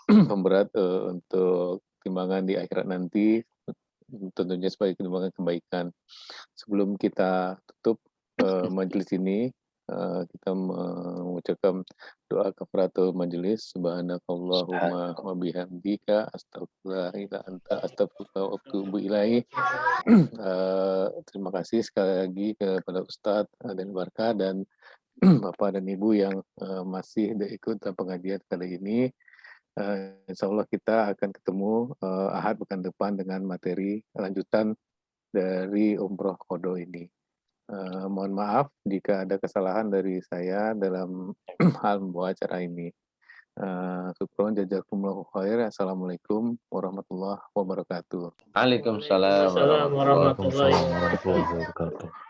pemberat untuk timbangan di akhirat nanti, tentunya sebagai timbangan kebaikan. Sebelum kita tutup majelis ini, kita mengucapkan doa kafaratul majelis. Subhanakallahumma wa bihamdika astaghfiruka anta astaghfiruka wa atubu ilaih. Terima kasih sekali lagi kepada Ustadz dan Barka dan Bapak dan Ibu yang masih ikut pengajian kali ini. Insya Allah kita akan ketemu Ahad pekan depan dengan materi lanjutan dari Umroh Qadha ini. Mohon maaf jika ada kesalahan dari saya dalam hal membawa acara ini. Syukron jazakumullahu khair. Assalamualaikum warahmatullahi wabarakatuh. Waalaikumsalam Waalaikumsalam warahmatullahi warahmatullahi wabarakatuh. wabarakatuh.